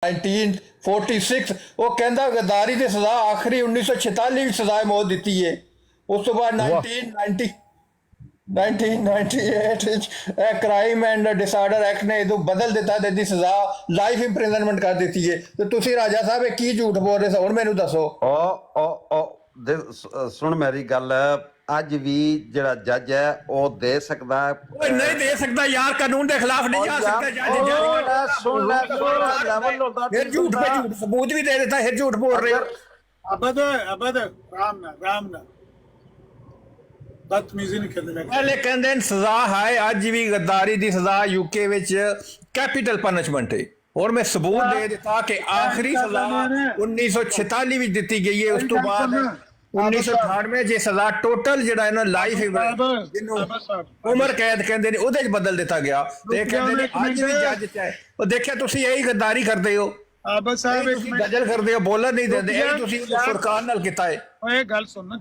1946 ਉਹ ਕਹਿੰਦਾ ਗਦਾਰੀ ਦੀ ਸਜ਼ਾ ਆਖਰੀ 1946 ਵਿੱਚ ਸਜ਼ਾਏ ਮੌਤ ਦਿੱਤੀ ਹੈ। ਉਸ ਤੋਂ ਬਾਅਦ 1998 ਵਿੱਚ ਕ੍ਰਾਈਮ ਐਂਡ ਡਿਸਆਰਡਰ ਐਕਟ ਨੇ ਇਹਨੂੰ ਬਦਲ ਦਿੱਤਾ ਤੇ ਇਹਦੀ ਸਜ਼ਾ ਲਾਈਫ ਇੰਪ੍ਰਿਜ਼ਨਮੈਂਟ ਕਰ ਦਿੱਤੀ ਹੈ। ਤੇ ਤੁਸੀਂ ਰਾਜਾ ਸਾਹਿਬ ਇਹ ਕੀ ਝੂਠ ਬੋਲ ਰਹੇ ਹੋ? ਹੁਣ ਮੈਨੂੰ ਦੱਸੋ। ਸੁਣ ਮੇਰੀ ਗੱਲ, ਅੱਜ ਵੀ ਜਿਹੜਾ ਜੱਜ ਹੈ ਉਹ ਦੇ ਸਕਦਾ ਹੈ। ਓਏ ਨਹੀਂ ਦੇ ਸਕਦਾ ਯਾਰ, ਕਾਨੂੰਨ ਦੇ ਖਿਲਾਫ ਨਹੀਂ ਜਾ ਸਕਦਾ ਜੱਜ। ਸੁਣ ਲੈ ਫਿਰ ਝੂਠ पे झूठ सबूत भी दे देता है, झूठ बोल रहे हो। ਅਬਦ ਰਾਮ ਨਾ ਬਦਤਮੀਜ਼ੀ ਨਹੀਂ ਕਰਦੇ। ਪਹਿਲੇ ਕਹਿੰਦੇ ਨੇ ਸਜ਼ਾ ਹੈ, ਅੱਜ ਵੀ ਗੱਦਾਰੀ ਦੀ ਸਜ਼ਾ ਯੂਕੇ ਵਿੱਚ ਕੈਪੀਟਲ ਪਨਿਸ਼ਮੈਂਟ ਹੈ। और मैं सबूत दे देता कि आखिरी सजा 1946 ਵਿੱਚ ਦਿੱਤੀ ਗਈ ਹੈ। ਉਸ ਤੋਂ ਬਾਅਦ 1998 ਜੇ ਸਜ਼ਾ ਟੋਟਲ ਜਿਹੜਾ ਹੈ ਨਾ ਲਾਈਫ ਜਿਹਨੂੰ ਉਮਰ ਕੈਦ ਕਹਿੰਦੇ ਨੇ ਉਹਦੇ 'ਚ ਬਦਲ ਦਿੱਤਾ ਗਿਆ। ਤੇ ਕਹਿੰਦੇ ਨੇ ਅੱਜ ਵੀ ਜੱਜ ਚਾਹੇ ਉਹ ਦੇਖਿਆ ਤੁਸੀਂ ਇਹੀ ਗੱਦਾਰੀ ਕਰਦੇ ਹੋ, ਆਬਦ ਸਾਹਿਬ ਇੱਕ ਮਿੰਟ ਗਜ਼ਲ ਕਰਦੇ ਹੋ, ਬੋਲਣ ਨਹੀਂ ਦਿੰਦੇ। ਇਹ ਤੁਸੀਂ ਫੁਰਕਾਨ ਨਾਲ ਕੀਤਾ ਹੈ। ਓਏ ਗੱਲ ਸੁਣ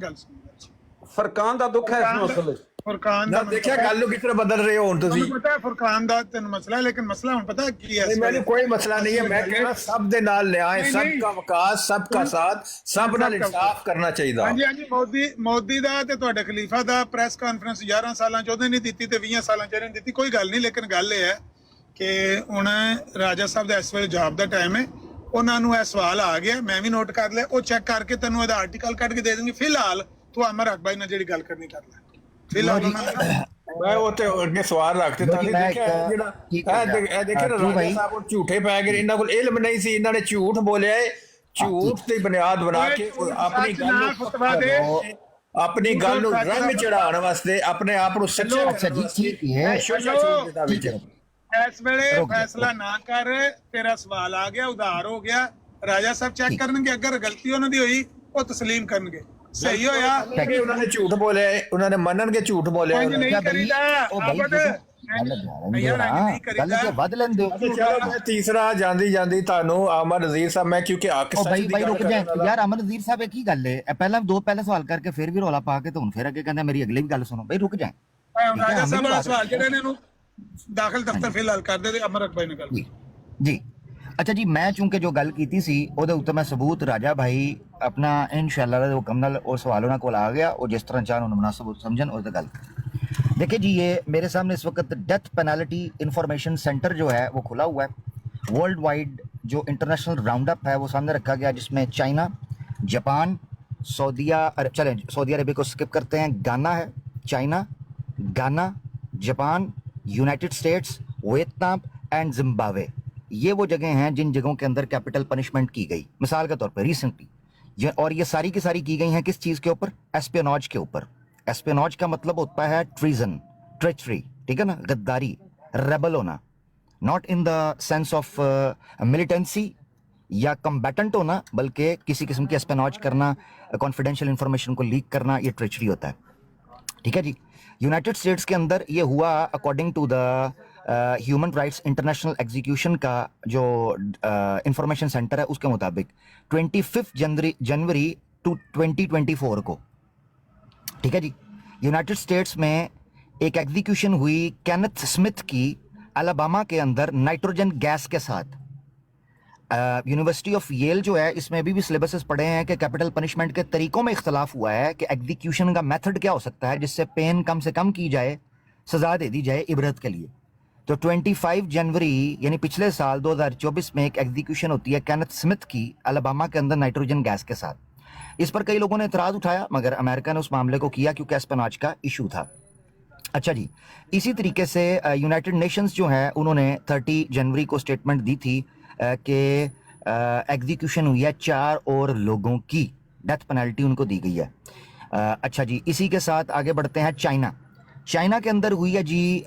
ਫਰਕਾਨ ਦਾ ਦੁੱਖ ਹੈ ਇਸ ਮਸਲੇ 'ਚ। ਫੁਰਕਾਨ ਦਾ ਦੇਖਿਆ ਗੱਲ ਨੂੰ ਕਿਸ ਤਰ੍ਹਾਂ ਬਦਲ ਰਹੇ ਹੋ ਹੁਣ ਤੁਸੀਂ। ਪਤਾ ਫੁਰਕਾਨ ਦਾ ਤੈਨੂੰ ਮਸਲਾ ਹੈ, ਲੇਕਿਨ ਮਸਲਾ ਹੁਣ ਪਤਾ ਕੀ ਹੈ? ਮੈਨੂੰ ਕੋਈ ਮਸਲਾ ਨਹੀਂ ਹੈ। ਮੈਂ ਕਹਿੰਦਾ ਸਭ ਦੇ ਨਾਲ ਨਿਆਂ, ਸਭ ਦਾ ਵਿਕਾਸ, ਸਭ ਦਾ ਸਾਥ, ਸਭ ਨਾਲ ਇਨਸਾਫ ਕਰਨਾ ਚਾਹੀਦਾ। ਹਾਂਜੀ ਮੋਦੀ ਦਾ ਤੇ ਤੁਹਾਡੇ ਖਲੀਫਾ ਦਾ ਪ੍ਰੈਸ ਕਾਨਫਰੰਸ 11 ਸਾਲਾਂ ਚ ਉਹਨੇ ਨਹੀਂ ਦਿੱਤੀ ਤੇ 20 ਸਾਲਾਂ ਚ ਇਹਨੇ ਦਿੱਤੀ, ਕੋਈ ਗੱਲ ਨਹੀਂ। ਲੇਕਿਨ ਗੱਲ ਇਹ ਹੈ ਕਿ ਹੁਣ ਰਾਜਾ ਸਾਹਿਬ ਦਾ ਇਸ ਵੇਲੇ ਜਵਾਬ ਦਾ ਟਾਈਮ ਹੈ। ਉਹਨਾਂ ਨੂੰ ਇਹ ਸਵਾਲ ਆ ਗਿਆ, ਮੈਂ ਵੀ ਨੋਟ ਕਰ ਲਿਆ, ਉਹ ਚੈੱਕ ਕਰਕੇ ਤੈਨੂੰ ਇਹਦਾ ਆਰਟੀਕਲ ਕੱਢ ਕੇ ਦੇ ਦੇਣਗੇ। ਫਿਲਹਾਲ ਤੂੰ ਅਮਰ ਅਕਬਾਈ ਨਾਲ ਜਿਹੜੀ ਗੱਲ ਕਰਨੀ ਕਰ ਲੈ। ਫਿਲਹਾਲ ਮੈਂ ਉਹ ਤੇ ਅੱਗੇ ਸਵਾਲ ਰੱਖਤੇ ਤਾਂ ਦੇਖਿਆ ਜਿਹੜਾ ਇਹ ਦੇਖਿਆ ਰਾਜਾ ਸਾਹਿਬ ਉਹ ਝੂਠੇ ਪੈ ਗਏ। ਇਹਨਾਂ ਕੋਲ ਇਲਮ ਨਹੀਂ ਸੀ, ਇਹਨਾਂ ਨੇ ਝੂਠ ਬੋਲਿਆ ਹੈ। ਝੂਠ ਤੇ ਬੁਨਿਆਦ ਬਣਾ ਕੇ ਆਪਣੀ ਗੱਲ ਨੂੰ ਰੰਗ ਚੜਾਉਣ ਵਾਸਤੇ ਆਪਣੇ ਆਪ ਨੂੰ ਸੱਚਾ। ਅੱਛਾ ਜੀ ਠੀਕ ਹੈ। ਇਸ ਵੇਲੇ ਫੈਸਲਾ ਨਾ ਕਰ, ਤੇਰਾ ਸਵਾਲ ਆ ਗਿਆ, ਉਧਾਰ ਹੋ ਗਿਆ। ਰਾਜਾ ਸਾਹਿਬ ਚੈੱਕ ਕਰਨਗੇ, ਅਗਰ ਗਲਤੀ ਉਹਨਾਂ ਦੀ ਹੋਈ ਉਹ ਤਸਲੀਮ ਕਰਨਗੇ। ਸਹੀ ਹੋਇਆ ਉਹਨਾਂ ਨੇ ਝੂਠ ਬੋਲਿਆ, ਉਹਨਾਂ ਨੇ ਮੰਨਣਗੇ ਝੂਠ ਬੋਲਿਆ। ਨਹੀਂ ਕਰੀਦਾ ਵੱਧ ਲੈਂਦੇ ਚਲੋ ਤੀਸਰਾ ਜਾਂਦੀ ਤੁਹਾਨੂੰ ਅਮਰ ਨਜ਼ੀਰ ਸਾਹਿਬ, ਮੈਂ ਕਿਉਂਕਿ ਭਾਈ ਰੁਕ ਜਾਏ ਯਾਰ। ਅਮਰ ਨਜ਼ੀਰ ਸਾਹਿਬ ਇਹ ਕੀ ਗੱਲ ਹੈ? ਪਹਿਲਾਂ ਸਵਾਲ ਕਰਕੇ ਫਿਰ ਵੀ ਰੌਲਾ ਪਾ ਕੇ ਤੁਹਾਨੂੰ ਫਿਰ ਅੱਗੇ ਕਹਿੰਦਾ ਮੇਰੀ ਅਗਲੀ ਵੀ ਗੱਲ ਸੁਣੋ। ਭਾਈ ਰੁਕ ਜਾਏ। ਰਾਜਾ ਸਾਹਿਬ ਵਾਲਾ ਸਵਾਲ ਜਿਹੜਾ ਇਹਨਾਂ ਨੂੰ ਦਾਖਲ ਦਫ਼ਤਰ ਫਿਲਹਾਲ ਕਰਦੇ ਤੇ ਅਮਰ ਅਕਬਾਈ ਨਾਲ ਗੱਲ ਜੀ। ਅੱਛਾ ਜੀ, ਮੈਂ ਚੂੰਕਿ ਜੋ ਗੱਲ ਕੀਤੀ ਸੀ ਉਹਦੇ ਉੱਤੇ ਮੈਂ ਸਬੂਤ ਰਾਜਾ ਭਾਈ ਆਪਣਾ ਇਨਸ਼ਾਅੱਲਾ ਦੇ ਹੁਕਮ ਨਾਲ ਉਹ ਸਵਾਲ ਉਹਨਾਂ ਕੋਲ ਆ ਗਿਆ। ਉਹ ਜਿਸ ਤਰ੍ਹਾਂ ਚਾਹਣ ਉਹਨੂੰ ਮੁਨਾਸਬ ਸਮਝਣ ਉਸ ਦੀ ਗੱਲ। देखिए जी, ये मेरे सामने इस वक्त डेथ पेनल्टी इंफॉर्मेशन सेंटर जो है वो खुला हुआ है। वर्ल्ड वाइड जो इंटरनेशनल राउंड अप है वो सामने रखा गया, जिसमें चाइना, जापान, सऊदी अरब को स्किप करते हैं, गाना है, चाइना, गाना, Japan, United states, Vietnam and Zimbabwe. ये वो जगह हैं जिन जगहों के अंदर कैपिटल पनिशमेंट की गई मिसाल के तौर पर रिसेंटली। और ये सारी की सारी की गई हैं किस चीज़ के ऊपर? एस्पियोनॉज के ऊपर। एस्पियोनॉज का मतलब होता है ट्रीजन, ट्रेचरी, ठीक है ना, गद्दारी, रेबल होना, not in the sense of militancy या कम्बैटेंट होना, बल्कि किसी किस्म की एस्पियोनॉज करना, कॉन्फिडेंशियल इंफॉर्मेशन को लीक करना, ये ट्रेचरी होता है। ठीक है जी। यूनाइटेड स्टेट्स के अंदर ये हुआ according to the human rights international execution का जो इंफॉर्मेशन सेंटर है उसके मुताबिक 25 जनवरी 2024 को, ठीक है जी, यूनाइटेड स्टेट्स में एक एग्जीक्यूशन हुई केनेथ स्मिथ की अलाबामा के अंदर नाइट्रोजन गैस के साथ। यूनिवर्सिटी ऑफ येल जो है इसमें अभी भी सिलेबसेस पढ़े हैं कि कैपिटल पनिशमेंट के तरीकों में इख्तलाफ हुआ है कि एग्जीक्यूशन का मेथड क्या हो सकता है जिससे पेन कम से कम की जाए, सज़ा दे दी जाए इबरत के लिए। तो 25 जनवरी यानी पिछले साल 2024 में एक एग्जीक्यूशन होती है केनेथ स्मिथ की अलाबामा के अंदर नाइट्रोजन गैस के साथ। इस पर कई लोगों ने एतराज़ उठाया, मगर अमेरिका ने उस मामले को किया क्योंकि एस्पियोनॉज का इशू था। अच्छा जी, इसी तरीके से यूनाइटेड नेशंस जो है उन्होंने 30 जनवरी को स्टेटमेंट दी थी कि एग्जीक्यूशन हुई है 4 और लोगों की, डेथ पेनल्टी उनको दी गई है। अच्छा जी, इसी के साथ आगे बढ़ते हैं। चाइना के अंदर हुई है जी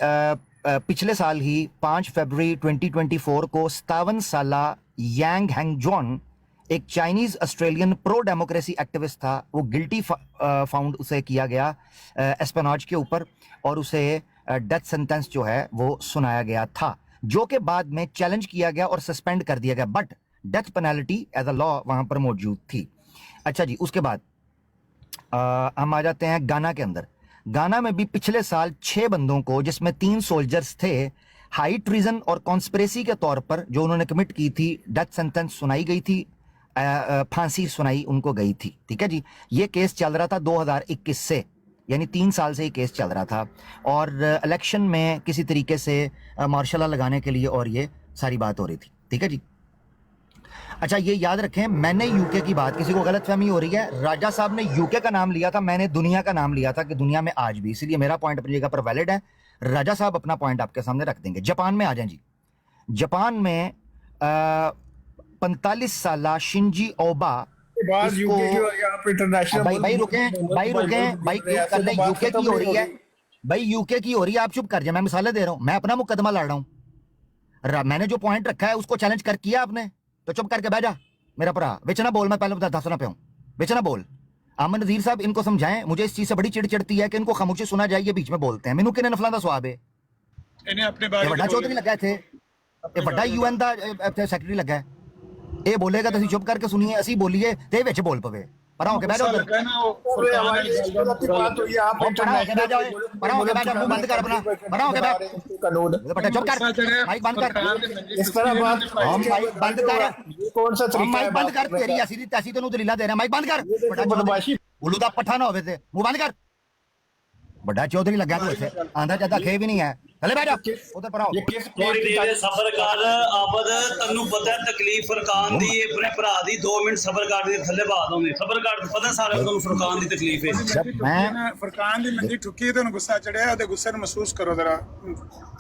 पिछले साल ही 5 फरवरी 2024 को 57 साला यांग हैंगजॉन, एक Chinese Australian pro democracy activist था, वो गिल्टी फाउंड उसे किया गया एस्पियोनॉज के ऊपर और उसे डेथ सेंटेंस जो है वो सुनाया गया था, जो कि बाद में चैलेंज किया गया और सस्पेंड कर दिया गया, but death penalty as a law वहाँ पर मौजूद थी। अच्छा जी, उसके बाद हम आ जाते हैं गाना के अंदर। गाना में भी पिछले साल 6 बंदों को, जिसमें 3 सोल्जर्स थे, हाई ट्रीजन और कॉन्स्पिरेसी के तौर पर जो उन्होंने कमिट की थी, डेथ सेंटेंस सुनाई गई थी, फांसी सुनाई उनको गई थी। ठीक है जी, ये केस चल रहा था 2021 से, यानी 3 साल से ये केस चल रहा था, और इलेक्शन में किसी तरीके से मार्शल लॉ लगाने के लिए और ये सारी बात हो रही थी। ठीक है जी। अच्छा, ये याद रखें, मैंने यूके की बात, किसी को गलतफहमी हो रही है, राजा साहब ने यूके का नाम लिया था, मैंने दुनिया का नाम लिया था कि दुनिया में आज भी, इसलिए मेरा पॉइंट अपनी जगह पर वैलिड है। राजा साहब अपना पॉइंट आपके सामने रख देंगे। जापान में आ जाएं जी। जापान में 45 साल शिंजी ओबा, बात यूके की और यहाँ पे इंटरनेशनल भाई रुकें भाई क्लिक कर लें। यूके की हो रही है भाई, यूके की हो रही है, आप चुप कर जाए, मैं मिसालें दे रहा हूं, मैं अपना मुकदमा लड़ रहा हूं। मैंने जो पॉइंट रखा है उसको चैलेंज कर किया आपने, तो चुप करके बैठ जा मेरा भरा, बेच ना बोल, मैं पहले दसना पे हूं, बेच ना बोल। अहमद नज़ीर साहब इनको समझाएं, मुझे इस चीज से बड़ी चिड़ चिड़ती है कि इनको खामोशी सुना जाए, ये बीच में बोलते हैं। मैनू किने नफलां दा सवाब है, इन्हें अपने बारे ਵੱਡਾ ਚੌਧਰੀ ਲੱਗਾ ਇੱਥੇ, ਇਹ ਵੱਡਾ ਯੂਐਨ ਦਾ ਸੈਕਟਰੀ ਲੱਗਾ ਹੈ, ਇਹ ਬੋਲੇਗਾ ਤਾਂ ਅਸੀਂ ਚੁੱਪ ਕਰਕੇ ਸੁਣੀਏ, ਅਸੀਂ ਬੋਲੀਏ ਤੇ ਇਹ ਵਿੱਚ ਬੋਲ ਪਵੇ। ਪਰਾਂ ਹੋ ਕੇ ਬਹਿ ਜਾਓ, लगा ना वो फुरकान वाली गल दा बात हुई आप परा होके बैठ जाओ, परा होके बैठ जाओ, मुंह बंद कर अपना, परा होके बैठ, कानून बेटा चुप कर, माइक बंद कर, इस तरह बात हम माइक बंद कर, कौन सा हम तरीका है माइक बंद कर, तेरी ऐसी दी तैसी तैनूं दलीलां दे रहा, माइक बंद कर, बड़ा बदमाशी उल्लू दा पट्ठा ना होवे ते मुंह बंद कर। ਵੱਡਾ ਚੌਧਰੀ ਲੱਗਾ ਤੂੰ ਇੱਥੇ, ਆਂਦਾ ਜਦਾ ਖੇ ਵੀ ਨਹੀਂ ਹੈ, ਥੱਲੇ ਬਹਿ ਜਾ, ਉਧਰ ਪਰਾ ਹੋ। ये किस ਥੋੜੀ ਦੇਰ ਸਬਰ ਕਰ ਆਬਦ, ਤੈਨੂੰ ਪਤਾ ਤਕਲੀਫ ਫਰਕਾਨ ਦੀ, ਆਪਣੇ ਭਰਾ ਦੀ, 2 ਮਿੰਟ ਸਬਰ ਕਰ, ਦੇ ਥੱਲੇ ਬਾਤ ਹੋਣੀ, ਸਬਰ ਕਰ, ਪਤਾ ਸਾਰਿਆਂ ਨੂੰ ਫਰਕਾਨ ਦੀ ਤਕਲੀਫ ਹੈ। मैं फुरकान दी मंजी ठुकी तो गुस्सा चढ़िया, ते गुस्से ਨੂੰ महसूस करो जरा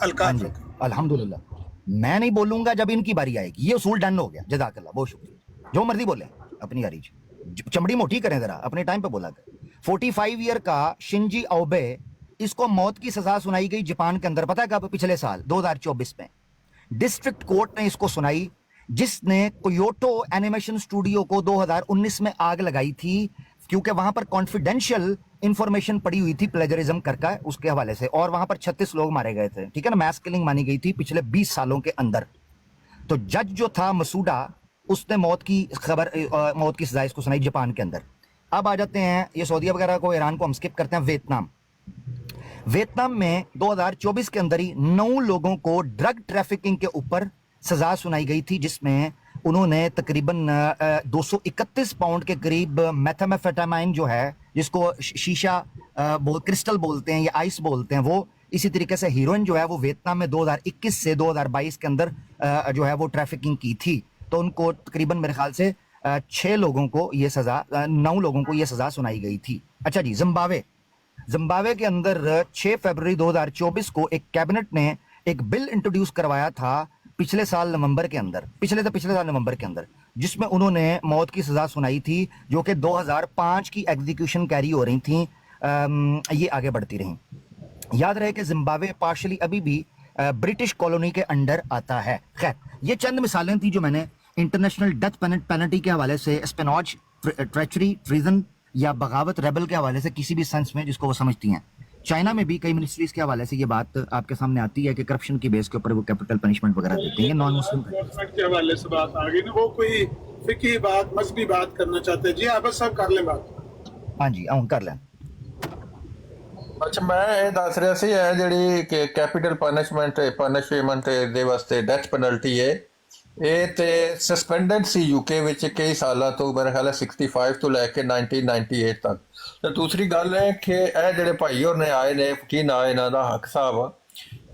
हल्का। हाँ जी, अल्हम्दुलिल्लाह, मैं नहीं बोलूंगा जब इनकी बारी आएगी, ये उसूल डन हो गया, जज़ाकल्लाह, बहुत शुक्रिया, जो मर्जी बोले अपनी यारी चमड़ी मोटी करें जरा, अपने टाइम पे बोला कर। 45 ईयर का शिंजी ओबे, इसको मौत की सजा सुनाई गई जापान के अंदर, पता है कब? पिछले साल 2024 में डिस्ट्रिक्ट कोर्ट ने इसको सुनाई, जिसने कोयोटो एनिमेशन स्टूडियो को 2019 में आग लगाई थी, क्योंकि वहां पर कॉन्फिडेंशियल इंफॉर्मेशन पड़ी हुई थी प्लेजरिज्म करके उसके हवाले से, और वहां पर 36 लोग मारे गए थे। ठीक है ना, मैस किलिंग मानी गई थी पिछले 20 सालों के अंदर। तो जज जो था मसूडा, उसने मौत की सजा इसको सुनाई जापान के अंदर। अब आ जाते हैं, ये सऊदीया वगैरह को, ईरान को हम स्किप करते हैं। वियतनाम में 2024 के अंदर ही 9 लोगों को ड्रग ट्रैफिकिंग के ऊपर सजा सुनाई गई थी, जिसमें उन्होंने तकरीबन 231 पाउंड के करीब मेथाम्फेटामाइन जो है, जिसको शीशा क्रिस्टल बोलते हैं या आइस बोलते हैं, वो इसी तरीके से हीरोइन जो है वो वियतनाम में 2021 से 2022 के अंदर जो है वो ट्रैफिकिंग की थी। तो उनको तकरीबन मेरे ख्याल से 6 लोगों को ये सजा, 9 लोगों को ये सजा सुनाई गई थी। अच्छा जी, जिम्बाब्वे के अंदर 6 फरवरी 2024 को एक कैबिनेट ने एक बिल इंट्रोड्यूस करवाया था पिछले साल नवंबर के अंदर, पिछले साल नवंबर के अंदर, जिसमें उन्होंने मौत की सजा सुनाई थी, जो कि 2005 की एग्जीक्यूशन कैरी हो रही थी, ये आगे बढ़ती रहीं। याद रहे कि जिम्बाब्वे पार्शली अभी भी ब्रिटिश कॉलोनी के अंडर आता है। खैर, ये चंद मिसालें थी जो मैंने इंटरनेशनल डेथ पेनल्टी के हवाले से, स्पेनॉज, ट्रेचरी, ट्रीजन या बगावत, रेबल के हवाले से, किसी भी सेंस में जिसको वो समझती हैं। चाइना में भी कई मिनिस्ट्रीज के हवाले से ये बात आपके सामने आती है कि करप्शन की बेस के ऊपर वो कैपिटल पनिशमेंट वगैरह देते हैं। नॉन मुस्लिम गवर्नमेंट के हवाले से बात आ गई ना, वो कोई फिकी बात, मजहबी बात करना चाहते हैं जी, आप बस सब कर लें बात। हाँ जी, आऊँ कर लें। अच्छा, मैं ਇਹ ਦੱਸ ਰਿਹਾ ਸੀ, ਇਹ ਜਿਹੜੀ ਕਿ ਕੈਪੀਟਲ ਪਨਿਸ਼ਮੈਂਟ ਦੇ ਵਾਸਤੇ ਡੈਥ ਪੈਨਲਟੀ ਹੈ, ਇਹ ਤੇ ਸਸਪੈਂਡਡ ਸੀ ਯੂਕੇ ਵਿੱਚ ਕਈ ਸਾਲਾਂ ਤੋਂ, ਮੇਰੇ ਖਿਆਲ ਹੈ 65 ਤੋਂ ਲੈ ਕੇ 1998 ਤੱਕ। ਤੇ ਦੂਸਰੀ ਗੱਲ ਹੈ ਕਿ ਇਹ ਜਿਹੜੇ ਭਾਈ ਹੋਰ ਨੇ ਆਏ ਨੇ, ਕੀ ਨਾਂ ਇਹਨਾਂ ਦਾ, ਹੱਕ ਸਾਹਿਬ,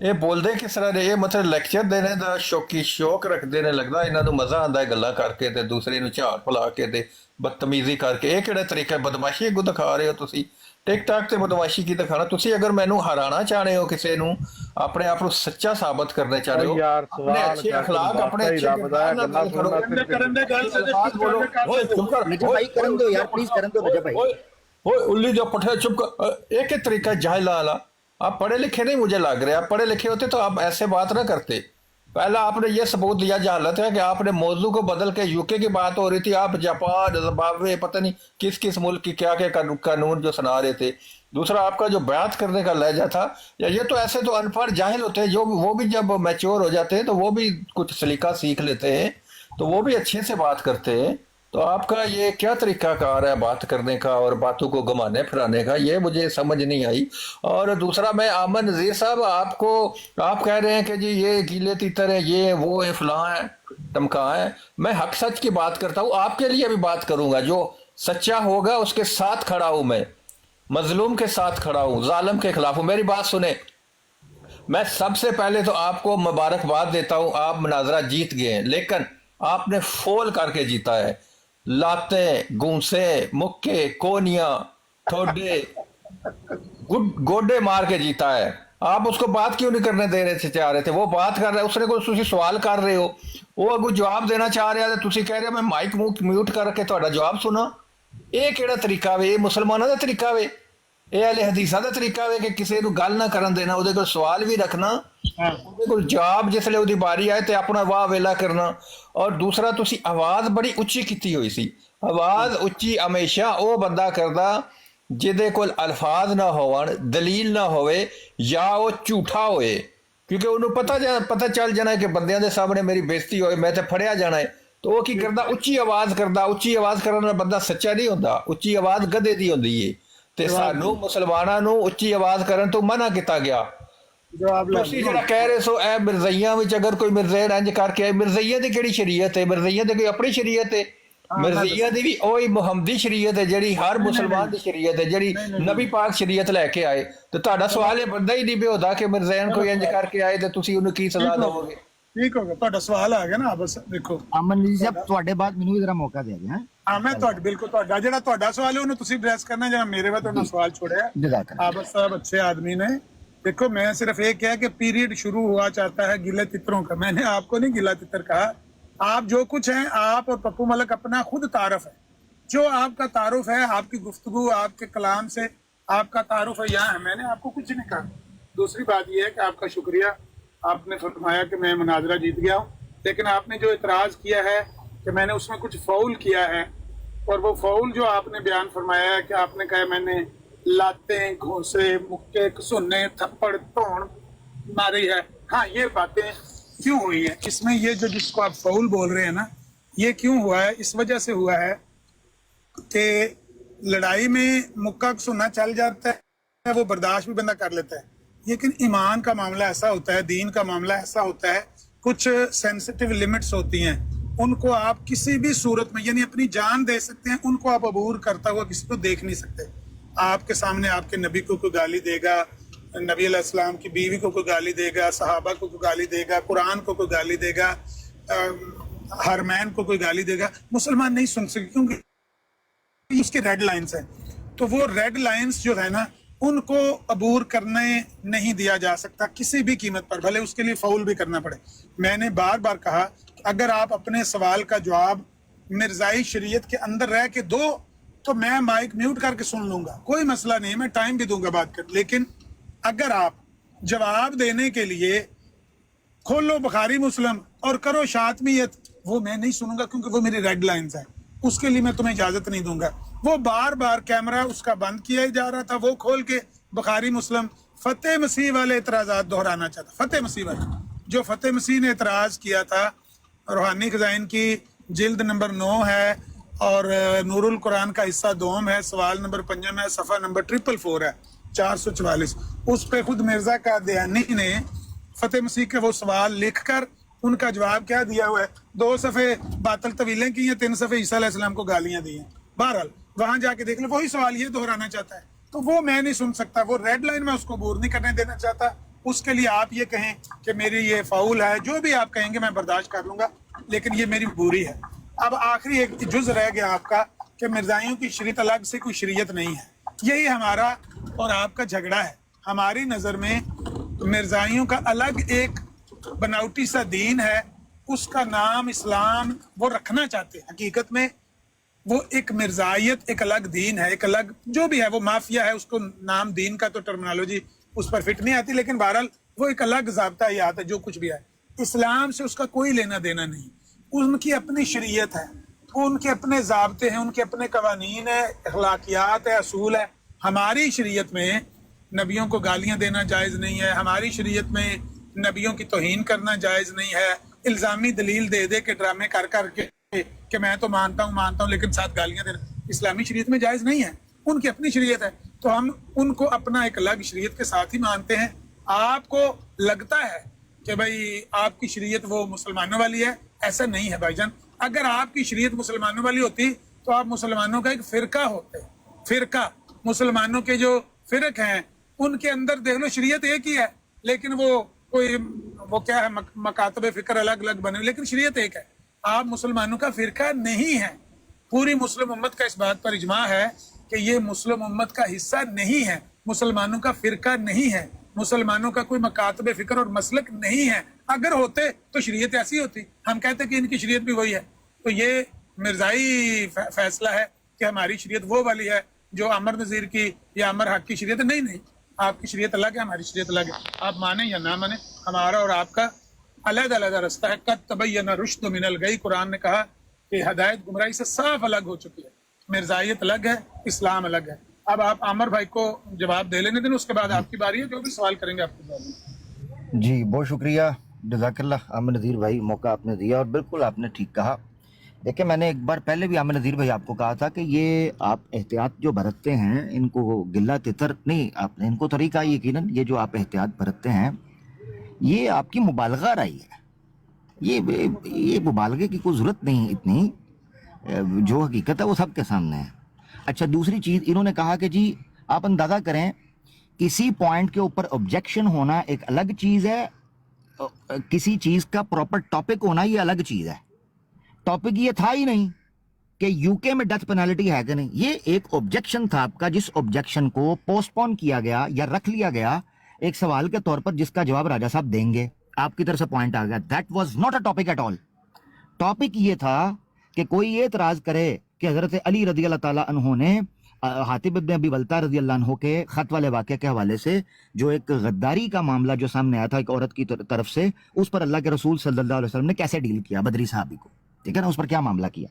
ਇਹ ਬੋਲਦੇ ਕਿਸ ਤਰ੍ਹਾਂ ਨੇ? ਇਹ ਮਤਲਬ ਲੈਕਚਰ ਦੇਣੇ ਦਾ ਸ਼ੌਕ ਰੱਖਦੇ ਨੇ, ਲੱਗਦਾ ਇਹਨਾਂ ਨੂੰ ਮਜ਼ਾ ਆਉਂਦਾ ਹੈ ਗੱਲਾਂ ਕਰਕੇ ਤੇ ਦੂਸਰੇ ਨੂੰ ਝਾੜ ਫਲਾ ਕੇ ਤੇ ਬਦਤਮੀਜ਼ੀ ਕਰਕੇ। ਇਹ ਕਿਹੜਾ ਤਰੀਕਾ? ਬਦਮਾਸ਼ੀ ਅੱਗੋਂ ਦਿਖਾ ਰਹੇ ਹੋ ਤੁਸੀਂ, ਟਿਕ ਟਾਕ ਤੇ ਬਦਮਾਸ਼ੀ ਕੀ ਦਿਖਾਣਾ? ਤੁਸੀਂ ਅਗਰ ਮੈਨੂੰ ਹਰਾਣਾ ਚਾਹਦੇ ਹੋ, ਕਿਸੇ ਨੂੰ ਆਪਣੇ ਆਪ ਨੂੰ ਸੱਚਾ ਸਾਬਤ ਕਰਨਾ ਚਾਹਦੇ ਹੋ, ਆਪਣੇ ਅੱਛੇ ਅਖਲਾਕ, ਆਪਣੇ ਅੱਛੇ ਕਿਰਦਾਰ ਨਾਲ ਗੱਲ ਕਰੋ। ਕਰਨ ਦੇ ਗੱਲ ਸੇ ਓਏ ਚੁੱਪ ਕਰ, भाई करन दो यार, प्लीज करन दो रजब भाई। ओए उल्ली जो पठे चुप कर। एक ही तरीका जाहिला वाला। आप पढ़े लिखे नहीं मुझे लग रहा है, पढ़े लिखे होते तो आप ऐसे बात ना करते। पहला आपने ये सबूत दिया जहालत है कि आपने मौजू को बदल के यूके की बात हो रही थी, आप जापान, जिम्बाब्वे, पता नहीं किस किस मुल्क की क्या क्या कानून जो सुना रहे थे। दूसरा आपका जो बयात करने का लहजा था, या ये तो ऐसे तो अनपढ़ जाहिल होते हैं, जो वो भी जब मैच्योर हो जाते हैं तो वो भी कुछ सलीका सीख लेते हैं, तो वो भी अच्छे से बात करते हैं। تو آپ کا یہ کیا طریقہ کار ہے بات کرنے کا اور باتوں کو گھمانے پھرانے کا، یہ مجھے سمجھ نہیں آئی۔ اور دوسرا، میں آمن نذیر صاحب آپ کہہ رہے ہیں کہ جی یہ گیلے تیتر ہیں، یہ وہ ہے، فلاں ہے، ٹمکا ہے۔ میں حق سچ کی بات کرتا ہوں، آپ کے لیے بھی بات کروں گا، جو سچا ہوگا اس کے ساتھ کھڑا ہوں، میں مظلوم کے ساتھ کھڑا ہوں، ظالم کے خلاف ہوں۔ میری بات سنیں، میں سب سے پہلے تو آپ کو مبارکباد دیتا ہوں، آپ مناظرہ جیت گئے ہیں، لیکن آپ نے فول کر کے جیتا ہے، لاتیں، گونسے، مکے، کونیاں، ٹھوڈے، گوڈے مار کے جیتا ہے۔ آپ اس کو بات کیوں نہیں کرنے دے رہے تھے، چاہ رہے تھے وہ بات کر رہا ہے، اس نے کوئی تسی سوال کر رہے ہو، وہ اگر جواب دینا چاہ رہا ہے تو تسی کہہ رہے ہو میں مائک میوٹ کر کے تہاڈا جواب سنا۔ یہ کیڑا طریقہ وے؟ یہ مسلمانوں دا طریقہ وے؟ یہ اہل حدیثاں دا طریقہ وے کہ کسی نو گل نہ کرن دینا، وہ کوئی سوال بھی رکھنا، وہ کوئی جواب جس لے وہ باری آئے تے اپنا واہ ویلا کرنا۔ اور دوسرا، تسی آواز بڑی اچھی کیتی ہوئی سی، آواز اچھی ہمیشہ او بندہ کردا جدے کول الفاظ نہ ہون، دلیل نہ ہوئے، یا وہ جھوٹا ہوئے، کیونکہ انہوں پتہ چل جانا ہے کہ بندیاں دے سامنے میری بےزتی ہوئے، میں تے پھڑیا جانا ہے، تو وہ کی کردا اچھی آواز کردا۔ اچھی آواز کرنا بندہ سچا نہیں ہوندا، اچھی آواز گدے دی ہوندی ہے، تے سانو مسلماناں نو اچھی آواز کرن تو منع کیتا گیا۔ تسی جڑا کہہ رہے سو اے مرزائیاں وچ اگر کوئی مرزائی انج کر کے، مرزائیاں دی کیڑی شریعت ہے؟ مرزائیاں دی کوئی اپنی شریعت ہے؟ مرزائیاں دی بھی اوہی محمدی شریعت ہے جڑی ہر مسلمان دی شریعت ہے، جڑی نبی پاک شریعت لے کے آئے۔ تو تہاڈا سوال یہ بندہ ہی نہیں بیہدا کہ مرزائیاں کوئی انج کر کے آئے تے تسی انہوں کی سزا دو گے؟ ٹھیک ہوگا، تہاڈا سوال آ گیا نا۔ بس دیکھو امن نذیر صاحب تواڈے بعد مینوں بھی ذرا موقع دے دیں۔ ہاں میں بالکل تہاڈا سوال ہے انہوں تسی ایڈریس کرنا، جہاں میرے وقت انہوں سوال چھوڑے ہیں۔ عابد صاحب اچھے آدمی نے۔ دیکھو میں صرف ایک کہا کہ پیریڈ شروع ہوا چاہتا ہے گلے تتروں کا، میں نے آپ کو نہیں گلا تتر کہا۔ آپ جو کچھ ہیں، آپ اور پپو ملک اپنا خود تعارف ہے، جو آپ کا تعارف ہے، آپ کی گفتگو، آپ کے کلام سے آپ کا تعارف ہے یہاں ہے، میں نے آپ کو کچھ نہیں کہا۔ دوسری بات یہ ہے کہ آپ کا شکریہ، آپ نے فرمایا کہ میں مناظرہ جیت گیا ہوں، لیکن آپ نے جو اعتراض کیا ہے کہ میں نے اس میں کچھ فاؤل کیا ہے، اور وہ فاؤل جو آپ نے بیان فرمایا ہے کہ آپ نے کہا میں نے لاتیں، گھونسے، مکے، سننے، تھپڑ، توڑ ماری ہے۔ ہاں یہ باتیں کیوں ہوئی ہیں اس میں؟ یہ جو جس کو آپ فاؤل بول رہے ہیں نا، یہ کیوں ہوا ہے؟ اس وجہ سے ہوا ہے کہ لڑائی میں مکہ سننا چل جاتا ہے، وہ برداشت بھی بندہ کر لیتا ہے، لیکن ایمان کا معاملہ ایسا ہوتا ہے، دین کا معاملہ ایسا ہوتا ہے، کچھ سینسٹیو لیمٹس ہوتی ہیں، ان کو آپ کسی بھی صورت میں یعنی اپنی جان دے سکتے ہیں، ان کو آپ عبور کرتا ہوا کسی کو دیکھ نہیں سکتے۔ آپ کے سامنے آپ کے نبی کو کوئی گالی دے گا، نبی علیہ السلام کی بیوی کو کوئی گالی دے گا، صحابہ کو کوئی گالی دے گا، قرآن کو کوئی گالی دے گا، حرمین کو کوئی گالی دے گا، مسلمان نہیں سن سکے، کیونکہ اس کے ریڈ لائنز ہیں۔ تو وہ ریڈ لائنز جو ہے نا، ان کو عبور کرنے نہیں دیا جا سکتا کسی بھی قیمت پر، بھلے اس کے لیے فاؤل بھی کرنا پڑے۔ میں نے بار بار کہا کہ اگر آپ اپنے سوال کا جواب مرزائی شریعت کے اندر رہ کے دو تو میں مائک میوٹ کر کے سن لوں گا، کوئی مسئلہ نہیں، میں ٹائم بھی دوں گا بات کر۔ لیکن اگر آپ جواب دینے کے لیے کھولو بخاری مسلم اور کرو شاطمیت، وہ میں نہیں سنوں گا، کیونکہ وہ میری ریڈ لائنز ہیں، اس کے لیے میں تمہیں اجازت نہیں دوں گا۔ وہ بار بار کیمرہ اس کا بند کیا جا رہا تھا، وہ کھول کے بخاری مسلم فتح مسیح والے اعتراضات دہرانا چاہتا، فتح مسیح والے جو فتح مسیح نے اعتراض کیا تھا، روحانی خزائن کی جلد نمبر 9 ہے اور نور القرآن کا حصہ 2 ہے، سوال نمبر 5 ہے، صفحہ نمبر 444 ہے، 444، اس پہ خود مرزا قادیانی نے فتح مسیح کے وہ سوال لکھ کر ان کا جواب کیا دیا ہوا ہے، 2 صفحے باطل طویلیں کی ہیں، 3 صفحے عیسیٰ علیہ السلام کو گالیاں دی ہیں۔ بہرحال وہاں جا کے دیکھ لیں، وہی سوال یہ دہرانا چاہتا ہے، تو وہ میں نہیں سن سکتا، وہ ریڈ لائن میں اس کو عبور نہیں کرنے دینا چاہتا۔ اس کے لیے آپ یہ کہیں کہ میری یہ فاؤل ہے، جو بھی آپ کہیں گے میں برداشت کر لوں گا، لیکن یہ میری بوری ہے۔ اب آخری ایک جز رہ گیا آپ کا کہ مرزائیوں کی شریعت الگ سے کوئی شریعت نہیں ہے، یہی ہمارا اور آپ کا جھگڑا ہے۔ ہماری نظر میں مرزائیوں کا الگ ایک بناوٹی سا دین ہے، اس کا نام اسلام وہ رکھنا چاہتے ہیں، حقیقت میں وہ ایک مرزائیت ایک الگ دین ہے، ایک الگ جو بھی ہے، وہ مافیا ہے، اس کو نام دین کا تو ٹرمنالوجی اس پر فٹ نہیں آتی، لیکن بہرحال وہ ایک الگ ضابطہ یاد ہے، جو کچھ بھی ہے اسلام سے اس کا کوئی لینا دینا نہیں۔ ان کی اپنی شریعت ہے، ان کے اپنے ضابطے ہیں، ان کے اپنے قوانین ہیں، اخلاقیات ہے، اصول ہے۔ ہماری شریعت میں نبیوں کو گالیاں دینا جائز نہیں ہے، ہماری شریعت میں نبیوں کی توہین کرنا جائز نہیں ہے، الزامی دلیل دے دے کے ڈرامے کر کر کے کہ मैं तो मानता हूँ लेकिन साथ गालियां देना, इस्लामी शरीयत में जायज़ नहीं है, उनकी अपनी शरीयत है, तो हम उनको अपना एक अलग शरीयत के साथ ही मानते हैं। आपको लगता है कि भाई आपकी शरीयत वो मुसलमानों वाली है, ऐसा नहीं है भाईजान। अगर आपकी शरीयत मुसलमानों वाली होती तो आप मुसलमानों का एक फ़िरका होते। फ़िरका, मुसलमानों के जो फ़िरक हैं उनके अंदर देख लो शरीयत एक ही है, लेकिन वो क्या है, मकातब फ़िक्र अलग अलग बने, लेकिन शरीयत एक है। आप मुसलमानों का फ़िरका नहीं है। पूरी मुस्लिम उम्मत का इस बात पर इजमा है कि ये मुस्लिम उम्मत का हिस्सा नहीं है, मुसलमानों का फ़िरका नहीं है, मुसलमानों का कोई मकातब फ़िक्र और मसलक नहीं है। अगर होते तो शरीयत ऐसी होती। हम कहते कि इनकी शरीयत भी वही है। तो ये मिर्ज़ाई फैसला है कि हमारी शरीयत वो वाली है जो अमर नज़ीर की या अमर हक की शरीयत। नहीं, आपकी शरीयत अलग है, हमारी शरीयत अलग है। आप माने या ना माने, हमारा और आपका अलग-अलग रास्ता है। कद तबय्यना रुश्द मिनल गई, कुरान ने कहा कि हदायत गुमराही से साफ अलग हो चुकी है। मिर्ज़ाइयत अलग है, इस्लाम अलग है। अब आप आमिर भाई को जवाब दे लेने दें, उसके बाद आपकी बारी है, जो भी सवाल करेंगे आपकी बारी है। जी बहुत शुक्रिया जज़ाकल्लाह आमिर नज़ीर भाई, मौका आपने दिया और बिल्कुल आपने ठीक कहा। देखिए मैंने एक बार पहले भी आमिर नज़ीर भाई आपको कहा था कि ये आप एहतियात जो बरतते हैं, इनको गिल्ला तितर नहीं, आपने इनको तरीका यकीनन ये जो आप एहतियात बरतते हैं ये आपकी मुबालगा रही है। ये मुबालगे की कोई ज़रूरत नहीं इतनी, जो हकीकत है वो सबके सामने है। अच्छा दूसरी चीज़ इन्होंने कहा कि जी आप अंदाज़ा करें किसी पॉइंट के ऊपर ऑब्जेक्शन होना एक अलग चीज़ है, किसी चीज़ का प्रॉपर टॉपिक होना ये अलग चीज़ है। टॉपिक ये था ही नहीं कि यूके में डेथ पेनल्टी है कि नहीं, ये एक ऑब्जेक्शन था आपका, जिस ऑब्जेक्शन को पोस्टपोन किया गया या रख लिया गया एक सवाल के तौर पर जिसका जवाब राजा साहब देंगे। आपकी तरफ से पॉइंट आ गया, that was not a topic at all. Topic ये था कि कोई ये एतराज करे कि हजरत अली रज़ी अल्लाह ताला अन्हु ने हातिब इब्न अबी बल्ता रज़ी अल्लाह अन्हु के खत वाले वाक़े के हवाले से जो एक गद्दारी का मामला जो सामने आया था एक औरत की तरफ से, उस पर अल्लाह के रसूल सल्लल्लाहु अलैहि वसल्लम ने कैसे डील किया बदरी साहबी को, ठीक है ना, उस पर क्या मामला किया।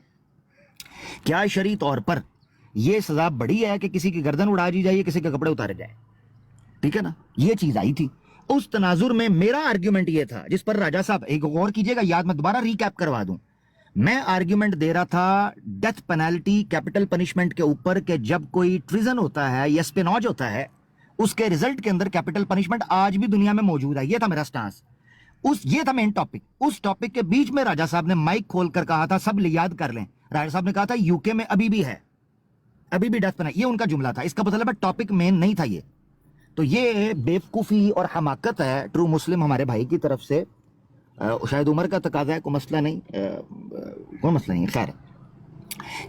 क्या शरई तौर पर यह सजा बड़ी है कि किसी की गर्दन उड़ा दी जाए, किसी के कपड़े उतारे जाए, ठीक है ना, ये चीज आई थी। उस तनाजुर में मेरा आर्ग्यूमेंट ये था, जिस पर राजा साहब एक गौर कीजिएगा, याद मैं दोबारा रिकैप करवा दूं, मैं आर्ग्यूमेंट दे रहा था डेथ पेनल्टी कैपिटल पनिशमेंट के ऊपर कि जब कोई ट्रिजन होता है या स्पिनॉज होता है उसके रिजल्ट के अंदर कैपिटल पनिशमेंट आज भी दुनिया में मौजूद है। ये था मेरा स्टांस, ये था मेन टॉपिक। उस टॉपिक के बीच में राजा साहब ने माइक खोलकर कहा था, सब याद कर लें, राजा साहब ने कहा था यूके में अभी भी है, अभी भी डेथ पेनल्टी, ये उनका जुमला था। इसका मतलब है टॉपिक मेन नहीं था ये। तो ये बेवकूफ़ी और हमाकत है ट्रू मुस्लिम हमारे भाई की तरफ से। शायद उम्र का तकाजा है, कोई मसला नहीं, कोई मसला नहीं, खैर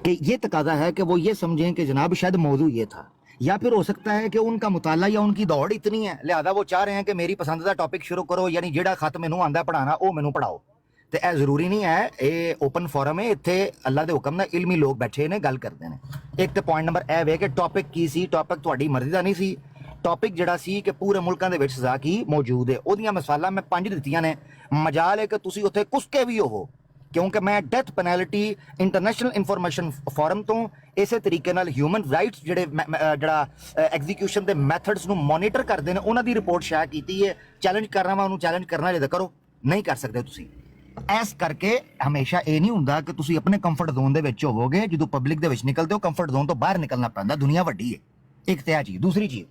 कि ये तकाजा है कि वो ये समझें कि जनाब शायद मौजू ये था, या फिर हो सकता है कि उनका मुताला या उनकी दौड़ इतनी है लिहाजा वो चाह रहे हैं कि मेरी पसंदीदा टॉपिक शुरू करो, यानी जेड़ा खत मैनू आंदा पढ़ाना वो मैनू पढ़ाओ। तो यह जरूरी नहीं है, ये ओपन फोरम है, इत्थे अल्लाह के हुक्म नाल इल्मी लोग बैठे ने गल करते हैं। एक तो पॉइंट नंबर ए वे कि टॉपिक की सी, टॉपिक तुहाडी मर्जी दा नहीं सी, टॉपिक जिहड़ा सी कि पूरे मुल्कां दे विच सज़ा की मौजूद है। ओहदियां मिसालां मैं 5 दित्तियां ने, मजाल है कि तुसीं उत्थे कुसके भी हो, क्योंकि मैं death penalty international information forum तो इसे तरीके नाल ह्यूमन राइट्स जिहड़ा एग्जीक्यूशन दे मैथड्स नूं मॉनीटर करदे ने उन्हां दी रिपोर्ट शाया कीती है। चैलेंज कर रहा मैं उन्होंने, चैलेंज करना जे करो, नहीं कर सकते तुसीं। ऐस करके हमेशा ये नहीं हुंदा कि तुसीं अपने कंफर्ट जोन दे विच होवोगे, जदों पब्लिक दे विच निकलदे हो कंफर्ट जोन तो बाहर निकलना पैंदा। दुनिया वड्डी है, एक तो यह चीज़। दूसरी चीज़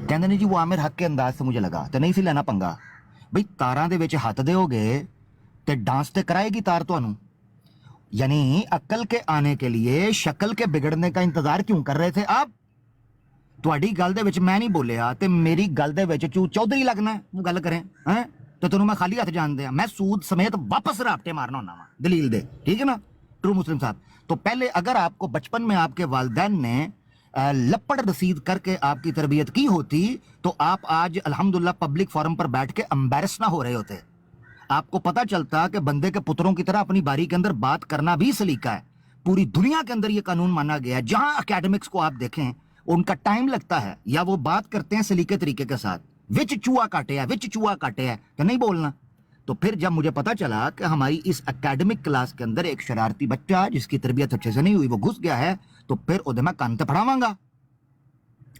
कहते नहीं जी वो आमिर हक के अंदाज से मुझे लगा तो नहीं सी लेना पंगा। बई तारां दे विच हत्थ दोगे ते डांस ते कराएगी तार तुहानू, यानी अक्ल के आने के लिए शक्ल के बिगड़ने का इंतजार क्यों कर रहे थे आप। तुहाडी गल दे विच मैं नहीं बोलिया ते मेरी गल दे विच चू चौधरी लगना है, वो गल करें हैं तो तेनों मैं खाली हथ जान दिया, मैं सूद समेत वापस रापटे मारना होना वा दलील दे, ठीक है ना ट्रू मुस्लिम साहब। तो पहले अगर आपको बचपन में आपके वालिदैन ने लपड़ रसीद करके आपकी तरबियत की होती तो आप आज अल्हम्दुलिल्लाह पब्लिक फोरम पर बैठ के एम्बैरस ना हो रहे होते। आपको पता चलता कि बंदे के पुत्रों की तरह अपनी बारी के अंदर बात करना भी सलीका है। पूरी दुनिया के अंदर यह कानून माना गया है, जहां एकेडमिक्स को आप देखें उनका टाइम लगता है या वो बात करते हैं सलीके तरीके के साथ, विच चूहा काटे है कि नहीं बोलना। तो फिर जब मुझे पता चला कि हमारी इस एकेडमिक क्लास के अंदर एक शरारती बच्चा जिसकी तरबियत अच्छे से नहीं हुई वो घुस गया है, तो फिर उधर मैं कान ते पढ़ावांगा,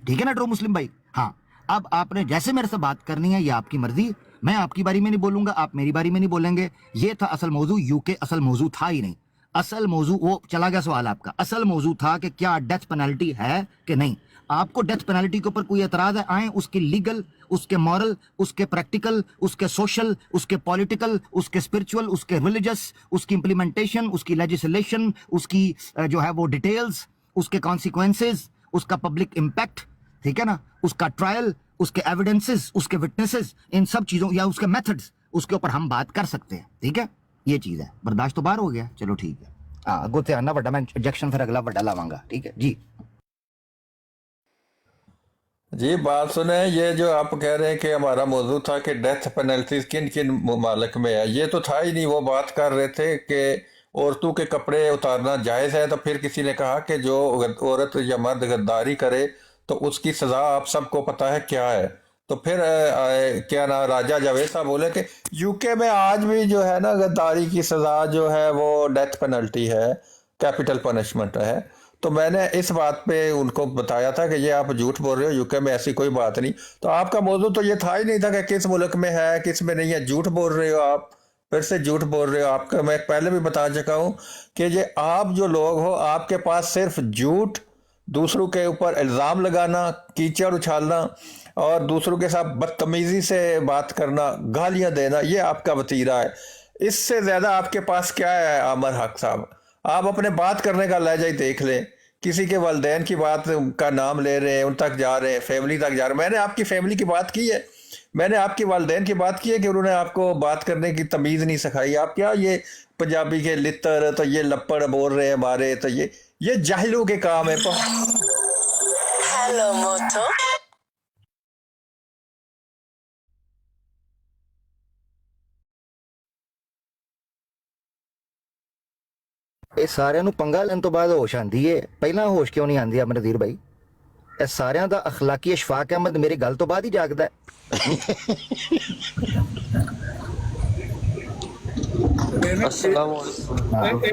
ठीक है ना ट्रू मुस्लिम भाई। हाँ अब आपने जैसे मेरे से बात करनी है ये आपकी मर्जी, میں آپ کی باری میں نہیں بولوں گا, آپ میری باری میں نہیں بولیں گے. یہ تھا اصل موضوع, UK اصل موضوع تھا ہی نہیں. اصل موضوع وہ چلا گیا سوال آپ کا. اصل موضوع تھا کہ کیا ڈیتھ پینلٹی ہے کہ نہیں. آپ کو ڈیتھ پینلٹی کے اوپر کوئی اعتراض ہے, آئیں اس کے لیگل, اس کے مورل, اس کے پریکٹیکل, اس کے سوشل, اس کے پولیٹیکل, اس کے اسپرچول, اس کے ریلیجس, اس کی امپلیمنٹیشن, اس کی لیجسلیشن, اس کی جو ہے وہ ڈیٹیلز, اس کے کانسیکوینسز, اس کا پبلک امپیکٹ, ٹھیک ہے نا, اس کا ٹرائل, اس کے ایویڈنسز, اس کے وٹنسز, ان سب چیزوں یا اس کے میتھڈز, اس کے اوپر ہم بات کر سکتے ہیں. ٹھیک ہے, یہ چیز ہے. برداشت تو باہر ہو گیا, چلو ٹھیک ہے. ہاں اگو تے آنا وڈا, میں آبجیکشن پھر اگلا وڈا لاواں گا. ٹھیک ہے جی. جی بات سنیں, یہ جو آپ کہہ رہے ہیں کہ ہمارا موضوع تھا کہ ڈیتھ پینلٹیز کن کن ممالک میں ہے, یہ تو تھا ہی نہیں. وہ بات کر رہے تھے کہ عورتوں کے کپڑے اتارنا جائز ہے, تو پھر کسی نے کہا کہ جو عورت یا مرد غداری کرے تو اس کی سزا آپ سب کو پتہ ہے کیا ہے. تو پھر کیا نا راجہ جاوید صاحب بولے کہ UK میں آج بھی جو ہے نا غداری کی سزا جو ہے وہ ڈیتھ پینلٹی ہے, کیپٹل پنشمنٹ ہے. تو میں نے اس بات پہ ان کو بتایا تھا کہ یہ آپ جھوٹ بول رہے ہو, UK میں ایسی کوئی بات نہیں. تو آپ کا موضوع تو یہ تھا ہی نہیں تھا کہ کس ملک میں ہے کس میں نہیں ہے. جھوٹ بول رہے ہو آپ, پھر سے جھوٹ بول رہے ہو. آپ کا میں پہلے بھی بتا چکا ہوں کہ یہ آپ جو لوگ ہو, آپ کے پاس صرف جھوٹ, دوسروں کے اوپر الزام لگانا, کیچڑ اچھالنا اور دوسروں کے ساتھ بدتمیزی سے بات کرنا, گالیاں دینا, یہ آپ کا وتیرہ ہے. اس سے زیادہ آپ کے پاس کیا ہے عامر حق صاحب؟ آپ اپنے بات کرنے کا لہجہ ہی دیکھ لیں. کسی کے والدین کی بات کا نام لے رہے ہیں, ان تک جا رہے ہیں, فیملی تک جا رہے ہیں. میں نے آپ کی فیملی کی بات کی ہے, میں نے آپ کی والدین کی بات کی ہے کہ انہوں نے آپ کو بات کرنے کی تمیز نہیں سکھائی. آپ کیا یہ پنجابی کے لتر, تو یہ لپڑ بول رہے ہیں ہمارے, تو یہ جاہلوں کے کام ہے. Hello, Moto. ਇਹ ਸਾਰਿਆਂ ਨੂੰ ਪੰਗਾ ਲੈਣ ਤੋਂ ਬਾਅਦ ਹੋਸ਼ ਆਂਦੀ ਏ, ਪਹਿਲਾਂ ਹੋਸ਼ ਕਿਉਂ ਨਹੀਂ ਆਂਦੀ ਅਮਰਦੀਰ ਭਾਈ? ਇਹ ਸਾਰਿਆਂ ਦਾ ਅਖਲਾਕੀ ਅਸ਼ਫਾਕ ਅਹਿਮਦ ਮੇਰੀ ਗੱਲ ਤੋਂ ਬਾਅਦ ਹੀ ਜਾਗਦਾ ਹੈ.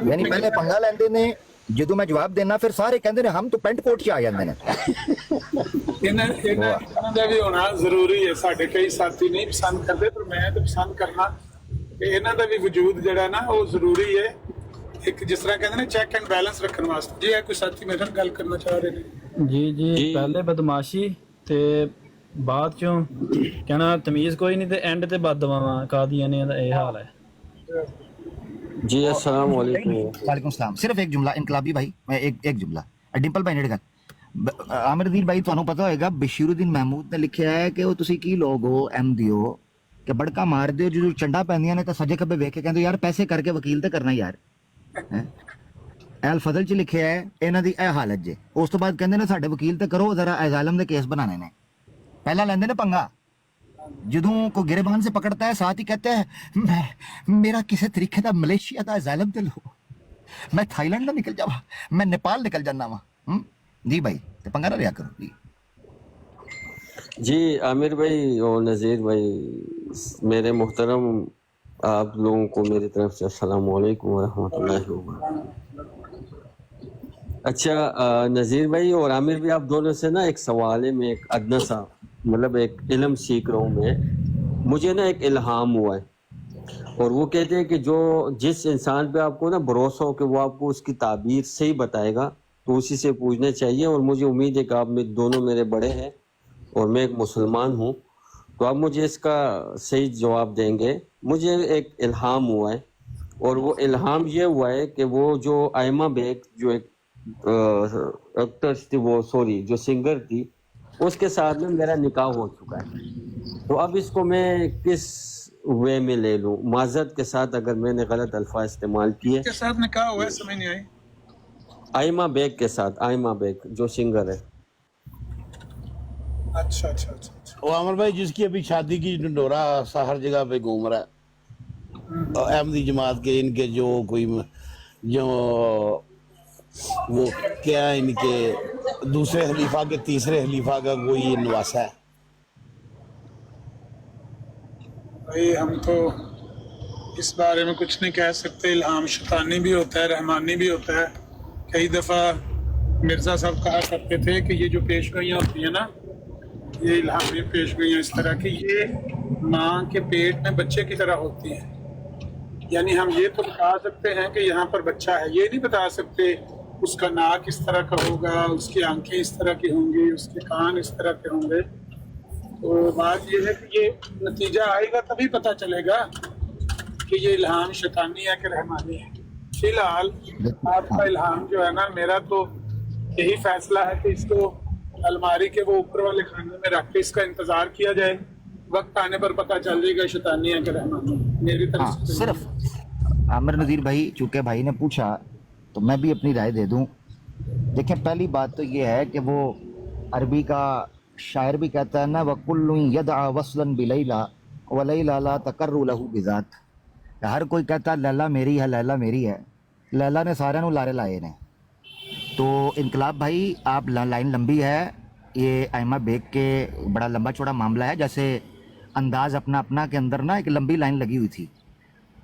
ਯਾਨੀ ਪਹਿਲੇ ਪੰਗਾ ਲੈਂਦੇ ਨੇ, ਜਦੋਂ ਮੈਂ ਜਵਾਬ ਦੇਣਾ ਫਿਰ ਸਾਰੇ ਕਹਿੰਦੇ ਨੇ ਹਮ ਤਾਂ ਪੈਂਟ ਕੋਟ 'ਚ ਆ ਜਾਂਦੇ ਨੇ. ਇਹਨਾਂ ਦਾ ਵੀ ਹੋਣਾ ਜ਼ਰੂਰੀ ਹੈ. ਸਾਡੇ ਕਈ ਸਾਥੀ ਨਹੀਂ ਪਸੰਦ ਕਰਦੇ, ਪਰ ਮੈਂ ਤਾਂ ਪਸੰਦ ਕਰਨਾ ਕਿ ਇਹਨਾਂ ਦਾ ਵੀ ਵਜੂਦ ਜਿਹੜਾ ਨਾ ਉਹ ਜ਼ਰੂਰੀ ਹੈ. ਇੱਕ ਜਿਸ ਤਰ੍ਹਾਂ ਕਹਿੰਦੇ ਨੇ ਚੈੱਕ ਐਂਡ ਬੈਲੈਂਸ ਰੱਖਣ ਵਾਸਤੇ. ਜੀ ਇਹ ਕੋਈ ਸਾਥੀ ਮੇਰੇ ਨਾਲ ਗੱਲ ਕਰਨਾ ਚਾਹ ਰਹੇ ਨੇ? ਜੀ ਪਹਿਲੇ ਬਦਮਾਸ਼ੀ ਤੇ ਬਾਅਦ ਚੋਂ ਕਹਿਣਾ ਤਮੀਜ਼ ਕੋਈ ਨਹੀਂ ਤੇ ਐਂਡ ਤੇ ਬਦਦੁਆਵਾਂ ਕਾਦੀਆਨੀਆਂ ਦਾ ਇਹ ਹਾਲ ਹੈ. جی السلام علیکم. وعلیکم السلام. صرف ایک جملہ انقلابی بھائی, میں ایک جملہ ڈمپل بھائی نے گل. عامر بھائی ਤੁਹਾਨੂੰ ਪਤਾ ਹੋਏਗਾ ਬਸ਼ੀਰੁਦੀਨ ਮਹਿਮੂਦ ਨੇ ਲਿਖਿਆ ਹੈ ਕਿ ਉਹ ਤੁਸੀਂ ਕੀ ਲੋਗ ਹੋ, ਅਹਿਮਦੀ ਹੋ, ਕਿ ਬੜਕਾ ਮਾਰਦੇ ਹੋ, ਜਦੋਂ ਚੰਡਾ ਪੈਂਦੀਆਂ ਨੇ ਤਾਂ ਸੱਜੇ ਖੱਬੇ ਵੇਖ ਕੇ ਕਹਿੰਦੇ ਯਾਰ ਪੈਸੇ ਕਰਕੇ ਵਕੀਲ ਤੇ ਕਰਨਾ ਯਾਰ. ਐਲ ਫਜ਼ਲ 'ਚ ਲਿਖਿਆ ਹੈ ਇਹਨਾਂ ਦੀ ਇਹ ਹਾਲਤ ਜੇ. ਉਸ ਤੋਂ ਬਾਅਦ ਕਹਿੰਦੇ ਨੇ ਸਾਡੇ ਵਕੀਲ ਤੇ ਕਰੋ ਜ਼ਰਾ, ਜ਼ਾਲਮ ਦੇ ਕੇਸ ਬਣਾਣੇ ਨੇ. ਪਹਿਲਾਂ ਲੈਂਦੇ ਨੇ ਪੰਗਾ, ਜਦੋਂ ਕੋਈ ਗਿਰਬਾਨ سے پکڑتا ہے ساتھ ہی کہتے ہیں میرا کسی طریقے دا ملیشیا دا ظالم دل ہو, میں تھائی لینڈ نہ نکل جاوا, میں نیپال نکل جانا وا. جی بھائی تے پنگا نہ لیا کرو. جی عامر بھائی اور نذیر بھائی, میرے محترم آپ لوگوں کو میری طرف سے السلام علیکم ورحمۃ اللہ وبرکاتہ. اچھا نذیر بھائی اور عامر بھائی, آپ دونوں سے نا ایک سوال ہے, میں ایک ادنا سا مطلب ایک علم سیکھ رہا ہوں. میں مجھے نا ایک الہام ہوا ہے, اور وہ کہتے ہیں کہ جو جس انسان پہ آپ کو نا بھروسہ ہو کہ وہ آپ کو اس کی تعبیر صحیح بتائے گا تو اسی سے پوچھنا چاہیے. اور مجھے امید ہے کہ آپ میں دونوں میرے بڑے ہیں اور میں ایک مسلمان ہوں, تو آپ مجھے اس کا صحیح جواب دیں گے. مجھے ایک الہام ہوا ہے, اور وہ الہام یہ ہوا ہے کہ وہ جو آئمہ بیگ جو ایک ایکٹرس تھی, وہ سوری جو سنگر تھی, اس کے ساتھ میں میرا نکاح ہو چکا ہے. تو اب اس کو میں کس وے میں لے لوں؟ معذرت کے ساتھ اگر میں نے غلط الفاظ استعمال کیے. کے ساتھ نکاح ہوا ہے سمجھ نہیں آئی. آئمہ بیگ کے ساتھ, آئمہ بیگ جو سنگر ہے. اچھا. وہ عامر بھائی جس کی ابھی شادی کی ڈنڈورا ہر جگہ پہ گھوم رہا ہے, احمدی جماعت کے ان کے جو کوئی جو وہ کیا ان کے دوسرے خلیفہ کے تیسرے خلیفہ کا کوئی نواسا ہے. بھائی ہم تو اس بارے میں کچھ نہیں کہہ سکتے. الہام شیطانی بھی ہوتا ہے, رحمانی بھی ہوتا ہے. کئی دفعہ مرزا صاحب کہا کرتے تھے کہ یہ جو پیش گوئیاں ہوتی ہیں نا, یہ الہامی پیش گوئیاں اس طرح کی, یہ माँ के पेट में बच्चे की तरह होती हैं। यानी हम ये तो बता सकते हैं कि यहाँ पर बच्चा है, ये नहीं बता सकते उसका नाक इस तरह का होगा, उसकी आंखें इस तरह की होंगी, उसके कान इस तरह के होंगे। तो बात ये है कि ये नतीजा आएगा तभी पता चलेगा कि ये इल्हाम शैतानी है कि रहमानी है। फिलहाल आपका इल्हाम जो है ना, मेरा तो यही फैसला है कि इसको अलमारी के वो ऊपर वाले खाने में रख के इसका इंतजार किया जाए, वक्त आने पर पता चल जाएगा शैतानी है कि रहमानी। मेरी तरफ हाँ, से सिर्फ आमिर नज़ीर भाई, चूंकि भाई ने पूछा तो मैं भी अपनी राय दे दूं। देखें, पहली बात तो ये है कि वो अरबी का शायर भी कहता है ना, वकुल्लु यदअ वस्लन बिलैला वलैला ला तकर्रु लहू बिज़ात। हर कोई कहता है लैला मेरी है, लैला मेरी है। लैला ने सारे नू लारे लाए ने। तो इनकलाब भाई, आप लाइन लंबी है, ये आयमा बेग के बड़ा लंबा चौड़ा मामला है। जैसे अंदाज अपना अपना के अंदर ना एक लंबी लाइन लगी हुई थी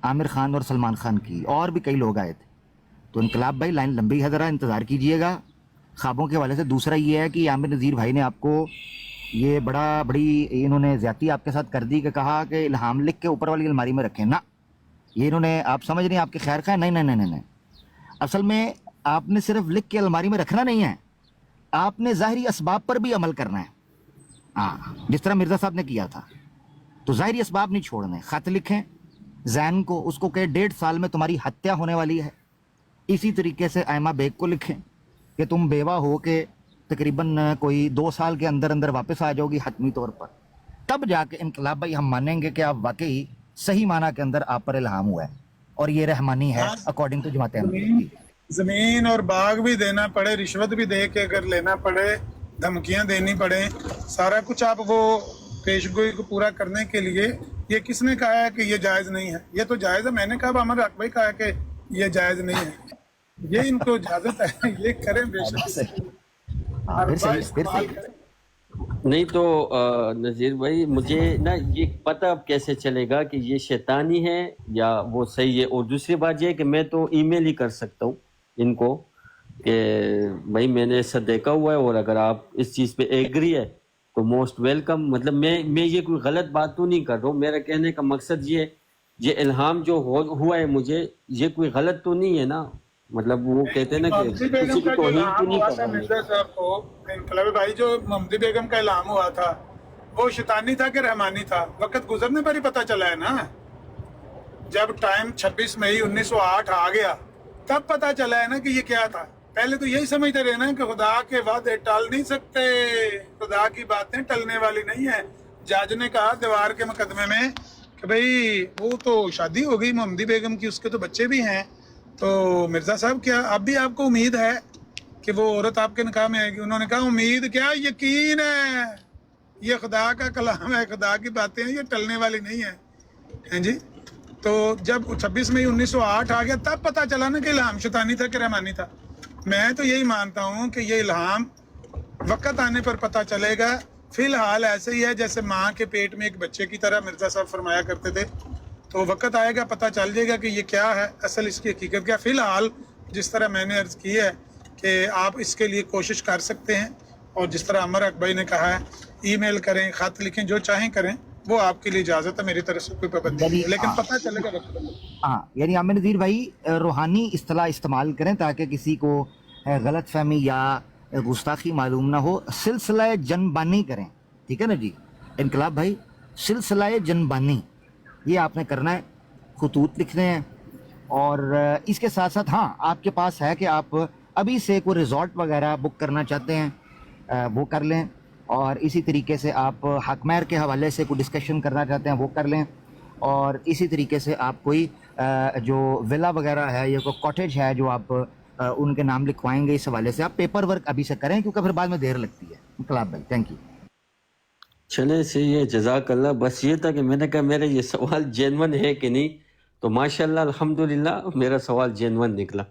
आमिर खान और सलमान खान की, और भी कई लोग आए थे। तो इनकलाब भाई, लाइन लंबी है, ज़रा इंतज़ार कीजिएगा। ख्वाबों के हवाले से दूसरा ये है कि आमिर नज़ीर भाई ने आपको ये बड़ी इन्होंने ज़्यादती आपके साथ कर दी कि कहा कि इल्हाम लिख के ऊपर वाली अलमारी में रखें ना। ये इन्होंने, आप समझ रहे हैं, आपके खैर खा। नहीं नहीं नहीं नहीं, असल में आपने सिर्फ लिख के अलमारी में रखना नहीं है, आपने ज़ाहिरी असबाब पर भी अमल करना है। हाँ, जिस तरह मिर्ज़ा साहब ने किया था। तो ज़ाहिरी असबाब नहीं छोड़ने। ख़त लिखें जैन को, उसको कहे 1.5 साल में तुम्हारी हत्या होने वाली है। इसी तरीके से आयमा बेग को लिखें कि तुम बेवा हो के तकरीबन कोई 2 साल के अंदर अंदर वापस आ जाओगी हतमी तौर पर। तब जाके इनकलाब भाई हम मानेंगे कि आप वाकई सही माना के अंदर आप पर इल्हाम हुआ है और ये रहमानी है अकॉर्डिंग टू जमात अहमदिया। जमीन और बाग भी देना पड़े, रिश्वत भी दे के अगर लेना पड़े, धमकियां देनी पड़े, सारा कुछ आप वो पेशगोई को पूरा करने के लिए, ये किसने कहा है कि ये जायज नहीं है? ये तो जायज है। मैंने कहा, अमर हक भाई कहा कि ये जायज नहीं है, ये इनको इजाजत है, ये करें बेशक। नहीं तो नज़ीर भाई, मुझे ना ये पता अब कैसे चलेगा कि ये शैतानी है या वो सही है। और दूसरी बात ये है कि मैं तो ईमेल ही कर सकता हूँ इनको कि भाई मैंने ऐसा देखा हुआ है और अगर आप इस चीज़ पे एग्री है तो मोस्ट वेलकम। मतलब मैं ये कोई गलत बात तो नहीं कर रहा हूँ। मेरा कहने का मकसद ये इल्हाम जो हुआ है मुझे, ये कोई गलत तो नहीं है ना। मतलब वो कहते हैं ना कि किसी की तौहीन तो नहीं कर रहा। मिर्जा साहब को, इनकलाबी भाई, जो मोहम्मदी बेगम का इल्हाम हुआ था वो शैतानी था कि रहमानी था? वक्त गुजरने पर ही पता चला है ना। जब टाइम 26 मई 1908 आ गया तब पता चला है ना कि ये क्या था। पहले तो यही समझते रहे ना कि खुदा के वादे टाल नहीं सकते, खुदा की बातें टलने वाली नहीं है। जज ने कहा दीवार के मुकदमे में कि भाई वो तो शादी हो गई मोहम्मदी बेगम की, उसके तो बच्चे भी हैं, तो मिर्जा साहब क्या अब भी आपको उम्मीद है कि वो औरत आपके निकाह में आएगी? उन्होंने कहा उम्मीद क्या, यकीन है, ये खुदा का कलाम है, खुदा की बातें हैं, ये टलने वाली नहीं है। हैं जी? तो जब 26 मई 1908 आ गया तब पता चला ना कि इल्हाम शैतानी था कि रहमानी था। मैं तो यही मानता हूँ कि ये इल्हाम वक्त आने पर पता चलेगा। फिलहाल ऐसे ही है जैसे माँ के पेट में एक बच्चे की तरह मिर्जा साहब फरमाया करते थे। तो वक्त आएगा, पता चल जाएगा कि ये क्या है, असल इसकी हकीकत क्या। फिलहाल जिस तरह मैंने अर्ज़ की है कि आप इसके लिए कोशिश कर सकते हैं, और जिस तरह अमर हक भाई ने कहा है, ईमेल करें, खत लिखें, जो चाहें करें, वो आपके लिए इजाज़त है, मेरी तरफ से कोई पाबंदी नहीं है, लेकिन पता चलेगा वक्त। हाँ, यानी आमिर नज़ीर भाई रूहानी इस्तिलाह इस्तेमाल करें ताकि किसी को गलत फहमी या गुस्ताखी मालूम ना हो। सिलसिला जनबानी करें, ठीक है ना जी इनकलाब भाई? सिलसिला जनबानी ये आपने करना है, खतूत लिखने हैं। और इसके साथ साथ हाँ, आपके पास है कि आप अभी से कोई रिजॉर्ट वगैरह बुक करना चाहते हैं वो कर लें, और इसी तरीके से आप हकमैर के हवाले से कोई डिस्कशन करना चाहते हैं वो कर लें, और इसी तरीके से आप कोई जो विला वगैरह है या कोई कॉटेज है जो आप उनके नाम लिखवाएंगे, इस हवाले से आप पेपर वर्क अभी से करें, क्योंकि फिर बाद में देर लगती है। इनकलाब भाई, थैंक यू। चले सही है, जज़ाकल्लाह। बस ये था कि मैंने कहा मेरा ये सवाल जेन्युइन है कि नहीं, तो माशाल्लाह अल्हम्दुलिल्लाह मेरा सवाल जेन्युइन निकला।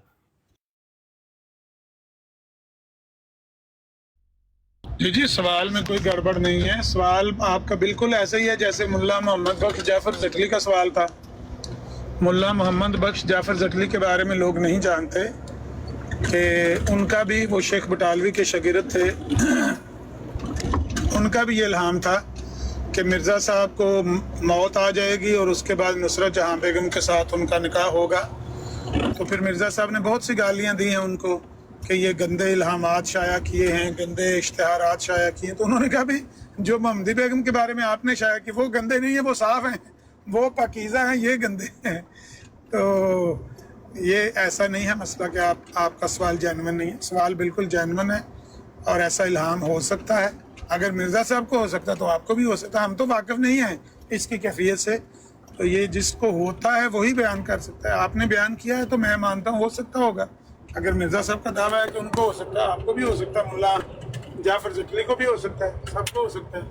जी, सवाल में कोई गड़बड़ नहीं है। सवाल आपका बिल्कुल ऐसा ही है जैसे मुल्ला मोहम्मद बख्श जाफर जटली का सवाल था। मुल्ला मोहम्मद बख्श जाफर जटली के बारे में लोग नहीं जानते कि उनका भी, वो शेख बटालवी के शागिर्द थे, उनका भी ये इल्हाम था कि मिर्ज़ा साहब को मौत आ जाएगी और उसके बाद नुसरत जहाँ बेगम के साथ उनका निकाह होगा। तो फिर मिर्ज़ा साहब ने बहुत सी गालियाँ दी हैं उनको कि ये गंदे इल्हामात शाया किए हैं, गंदे इश्तिहारात शाया किए हैं। तो उन्होंने कहा भी जो महमदी बेगम के बारे में आपने शाया कि वो गंदे नहीं है, वो साफ़ हैं, वो पाकीज़ा हैं, ये गंदे हैं। तो ये ऐसा नहीं है मसला कि आपका सवाल जेन्युइन नहीं है, सवाल बिल्कुल जेन्युइन है और ऐसा इल्हाम हो सकता है। अगर मिर्ज़ा साहब को हो सकता है तो आपको भी हो सकता है। हम तो वाकिफ़ नहीं हैं इसकी कैफियत से, तो ये जिसको होता है वही बयान कर सकता है। आपने बयान किया है तो मैं मानता हूँ हो सकता होगा। अगर मिर्ज़ा साहब का दावा है कि उनको हो सकता है, आपको भी हो सकता है, मुल्ला जाफर जटली को भी हो सकता है, सबको हो सकता है।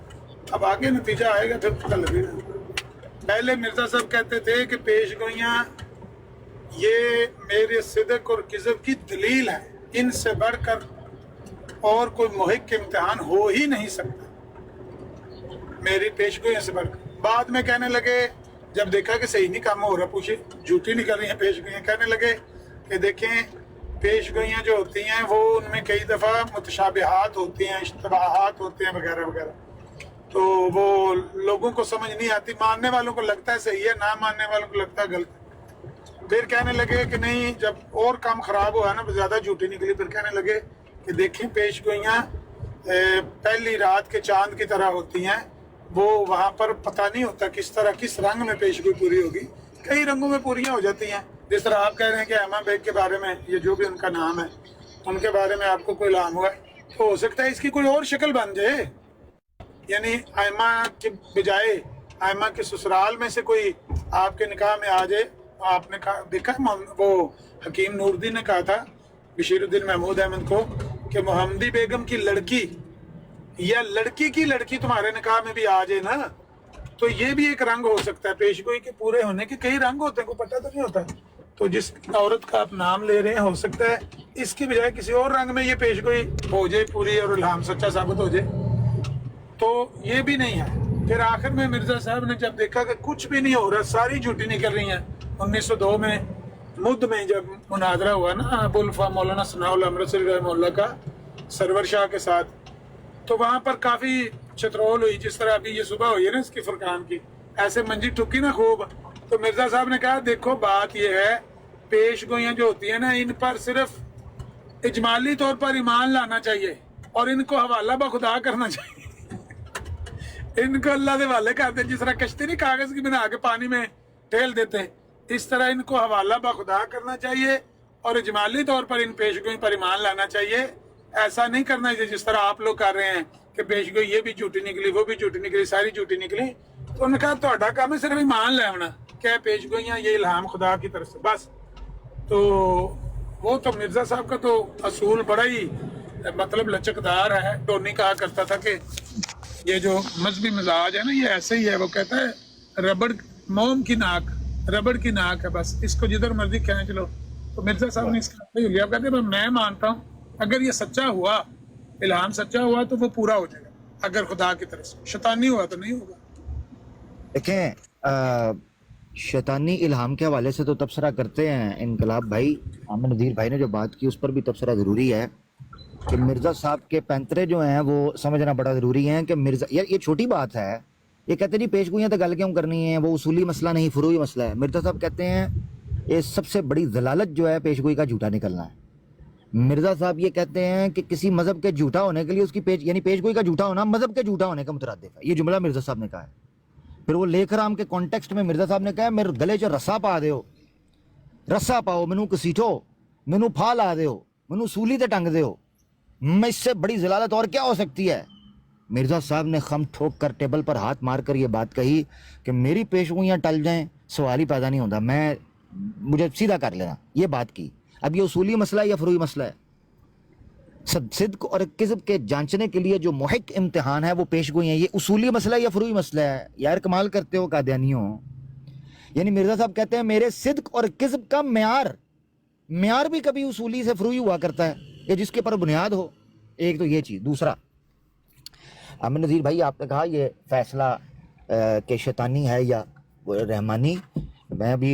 अब आगे नतीजा आएगा फिर पता लगेगा। पहले मिर्ज़ा साहब कहते थे कि पेश गोइयाँ ये मेरे सिदक और किज़ब की दलील है, इनसे बढ़कर और कोई मुहिक इम्तिहान हो ही नहीं सकता मेरी पेशगोइयों से बढ़कर। बाद में कहने लगे, जब देखा कि सही नहीं काम हो रहा, पूछे झूठी निकल रही हैं पेशगोइयाँ, कहने लगे कि देखें पेशगोइयाँ जो होती हैं वो उनमें कई दफ़ा मुतशाबिहात होती हैं, इश्तबाहात होते हैं वगैरह वगैरह, तो वो लोगों को समझ नहीं आती। मानने वालों को लगता है सही है, ना मानने वालों को लगता है गलत। फिर कहने लगे कि नहीं, जब और काम ख़राब हुआ ना, ज़्यादा झूठी निकली, फिर कहने लगे कि देखें पेशगोइयाँ पहली रात के चांद की तरह होती हैं, वो वहाँ पर पता नहीं होता किस तरह किस रंग में पेशगोई पूरी होगी, कई रंगों में पूरियाँ हो जाती हैं। जिस तरह आप कह रहे हैं कि अमा बेग के बारे में, ये जो भी उनका नाम है, उनके बारे में आपको कोई इल्हाम हुआ है, तो हो सकता है इसकी कोई और शक्ल बन जाए, यानी आयमा के बजाय आयमा के ससुराल में से कोई आपके निकाह में आ जाए। आपने कहा, देखा वो हकीम नूरदीन ने कहा था बशीरुद्दीन महमूद अहमद को कि मोहम्मदी बेगम की लड़की या लड़की की लड़की तुम्हारे निकाह में भी आ जाए ना, तो ये भी एक रंग हो सकता है। पेशगोई के पूरे होने के कई रंग होते हैं, को पता तो नहीं होता। तो जिस औरत का आप नाम ले रहे हैं, हो सकता है इसकी बजाय किसी और रंग में ये पेशगोई हो जाए पूरी और इल्हाम सच्चा साबित हो जाए, तो ये भी नहीं है। फिर आखिर में मिर्ज़ा साहब ने जब देखा कि कुछ भी नहीं हो रहा, सारी झूठी निकल रही हैं, 1902 में मुद्द में जब मुनाजरा हुआ ना अबुल-फा मौलाना सनाउल अमृतसरी रहमतुल्लाह का सरवर शाह के साथ, तो वहाँ पर काफ़ी चतरोल हुई, जिस तरह अभी ये सुबह हुई है ना इसकी फुरकान की, ऐसे मंजी ठुकी ना खूब। तो मिर्ज़ा साहब ने कहा, देखो बात ये है, पेशगोइयाँ जो होती हैं ना, इन पर सिर्फ इजमाली तौर पर ईमान लाना चाहिए और इनको हवाला बखुदा करना चाहिए। इनको अल्लाह के हवाले करते, जिस तरह कश्ती नहीं कागज़ की बना के पानी में ठेल देते, इस तरह इनको हवाला बखुदा करना चाहिए और इजमाली तौर पर इन पेशगोई पर ईमान लाना चाहिए। ऐसा नहीं करना चाहिए जिस तरह आप लोग कर रहे हैं कि पेशगोई ये भी झूठी निकली, वो भी झूठी निकली, सारी झूठी निकली। तो उन्होंने कहा ਤੁਹਾਡਾ काम है सिर्फ ईमान लाना, क्या पेशगोइयाँ ये इल्हाम खुदा की तरफ से बस। तो वो तो मिर्ज़ा साहब का तो असूल बड़ा ही मतलब लचकदार है। टोनी कहा करता था कि ये जो मजहबी मिजाज है ना, ये ऐसे ही है। वो कहता है रबड़ मोम की नाक, रबड़ की नाक है, बस इसको जिधर मर्जी खींच लो। तो मिर्ज़ा साहब ने इसका लिया, कहते हैं मैं मानता हूँ अगर ये सच्चा हुआ, इल्हाम सच्चा हुआ, तो वो पूरा हो जाएगा। अगर खुदा की तरफ से शैतानी हुआ तो नहीं होगा। देखें, शैतानी इल्हाम के हवाले से तो तबसरा करते हैं इनकलाब भाई, आमिर नज़ीर भाई ने जो बात की उस पर भी तबसरा ज़रूरी है कि मिर्ज़ा साहब के पैंतरे जो हैं वो समझना बड़ा ज़रूरी है कि मिर्ज़ा, यार ये छोटी बात है, ये कहते नहीं पेशगोइयाँ तो गल क्यों करनी है, वो उसूली मसला नहीं फुरूई मसला है। मिर्ज़ा साहब कहते हैं ये सबसे बड़ी जलालत जो है पेशगोई का झूठा निकलना है। मिर्ज़ा साहब ये कहते हैं कि किसी मज़हब के झूठा होने के लिए उसकी यानी पेशगोई का झूठा होना मज़हब के झूठा होने का मुतरादिफ है। ये जुमला मिर्ज़ा साहब ने कहा है। फिर वो लेख राम के कॉन्टेक्स्ट में मिर्ज़ा साहब ने कहा मेरे गले च रस्सा पा दो, रस्सा पाओ, मैनू घसीठो, मैनू फा ला दो, मैनू सूली ते टंग दो, मैं इससे बड़ी जलालत और क्या हो सकती है। मिर्ज़ा साहब ने खम ठोक कर टेबल पर हाथ मार कर ये बात कही कि मेरी पेशगोइयाँ टल जाएं, सवाल ही पैदा नहीं होता, मुझे सीधा कर लेना, ये बात की। अब ये उसूली मसला है या फरूई मसला है? सिद्क और किज़ब के जांचने के लिए जो मुहिक इम्तिहान है वो पेशगोइयाँ, ये उसूली मसला है या फरूई मसला है? यार कमाल करते हो कादियानियों। यानी मिर्ज़ा साहब कहते हैं मेरे सिद्क और किज़ब का म्यार भी कभी उसूली से फरूई हुआ करता है, ये जिसके पर बुनियाद हो। एक तो ये चीज़। दूसरा, आमिर नज़ीर भाई आपने कहा ये फैसला के शैतानी है या रहमानी। मैं भी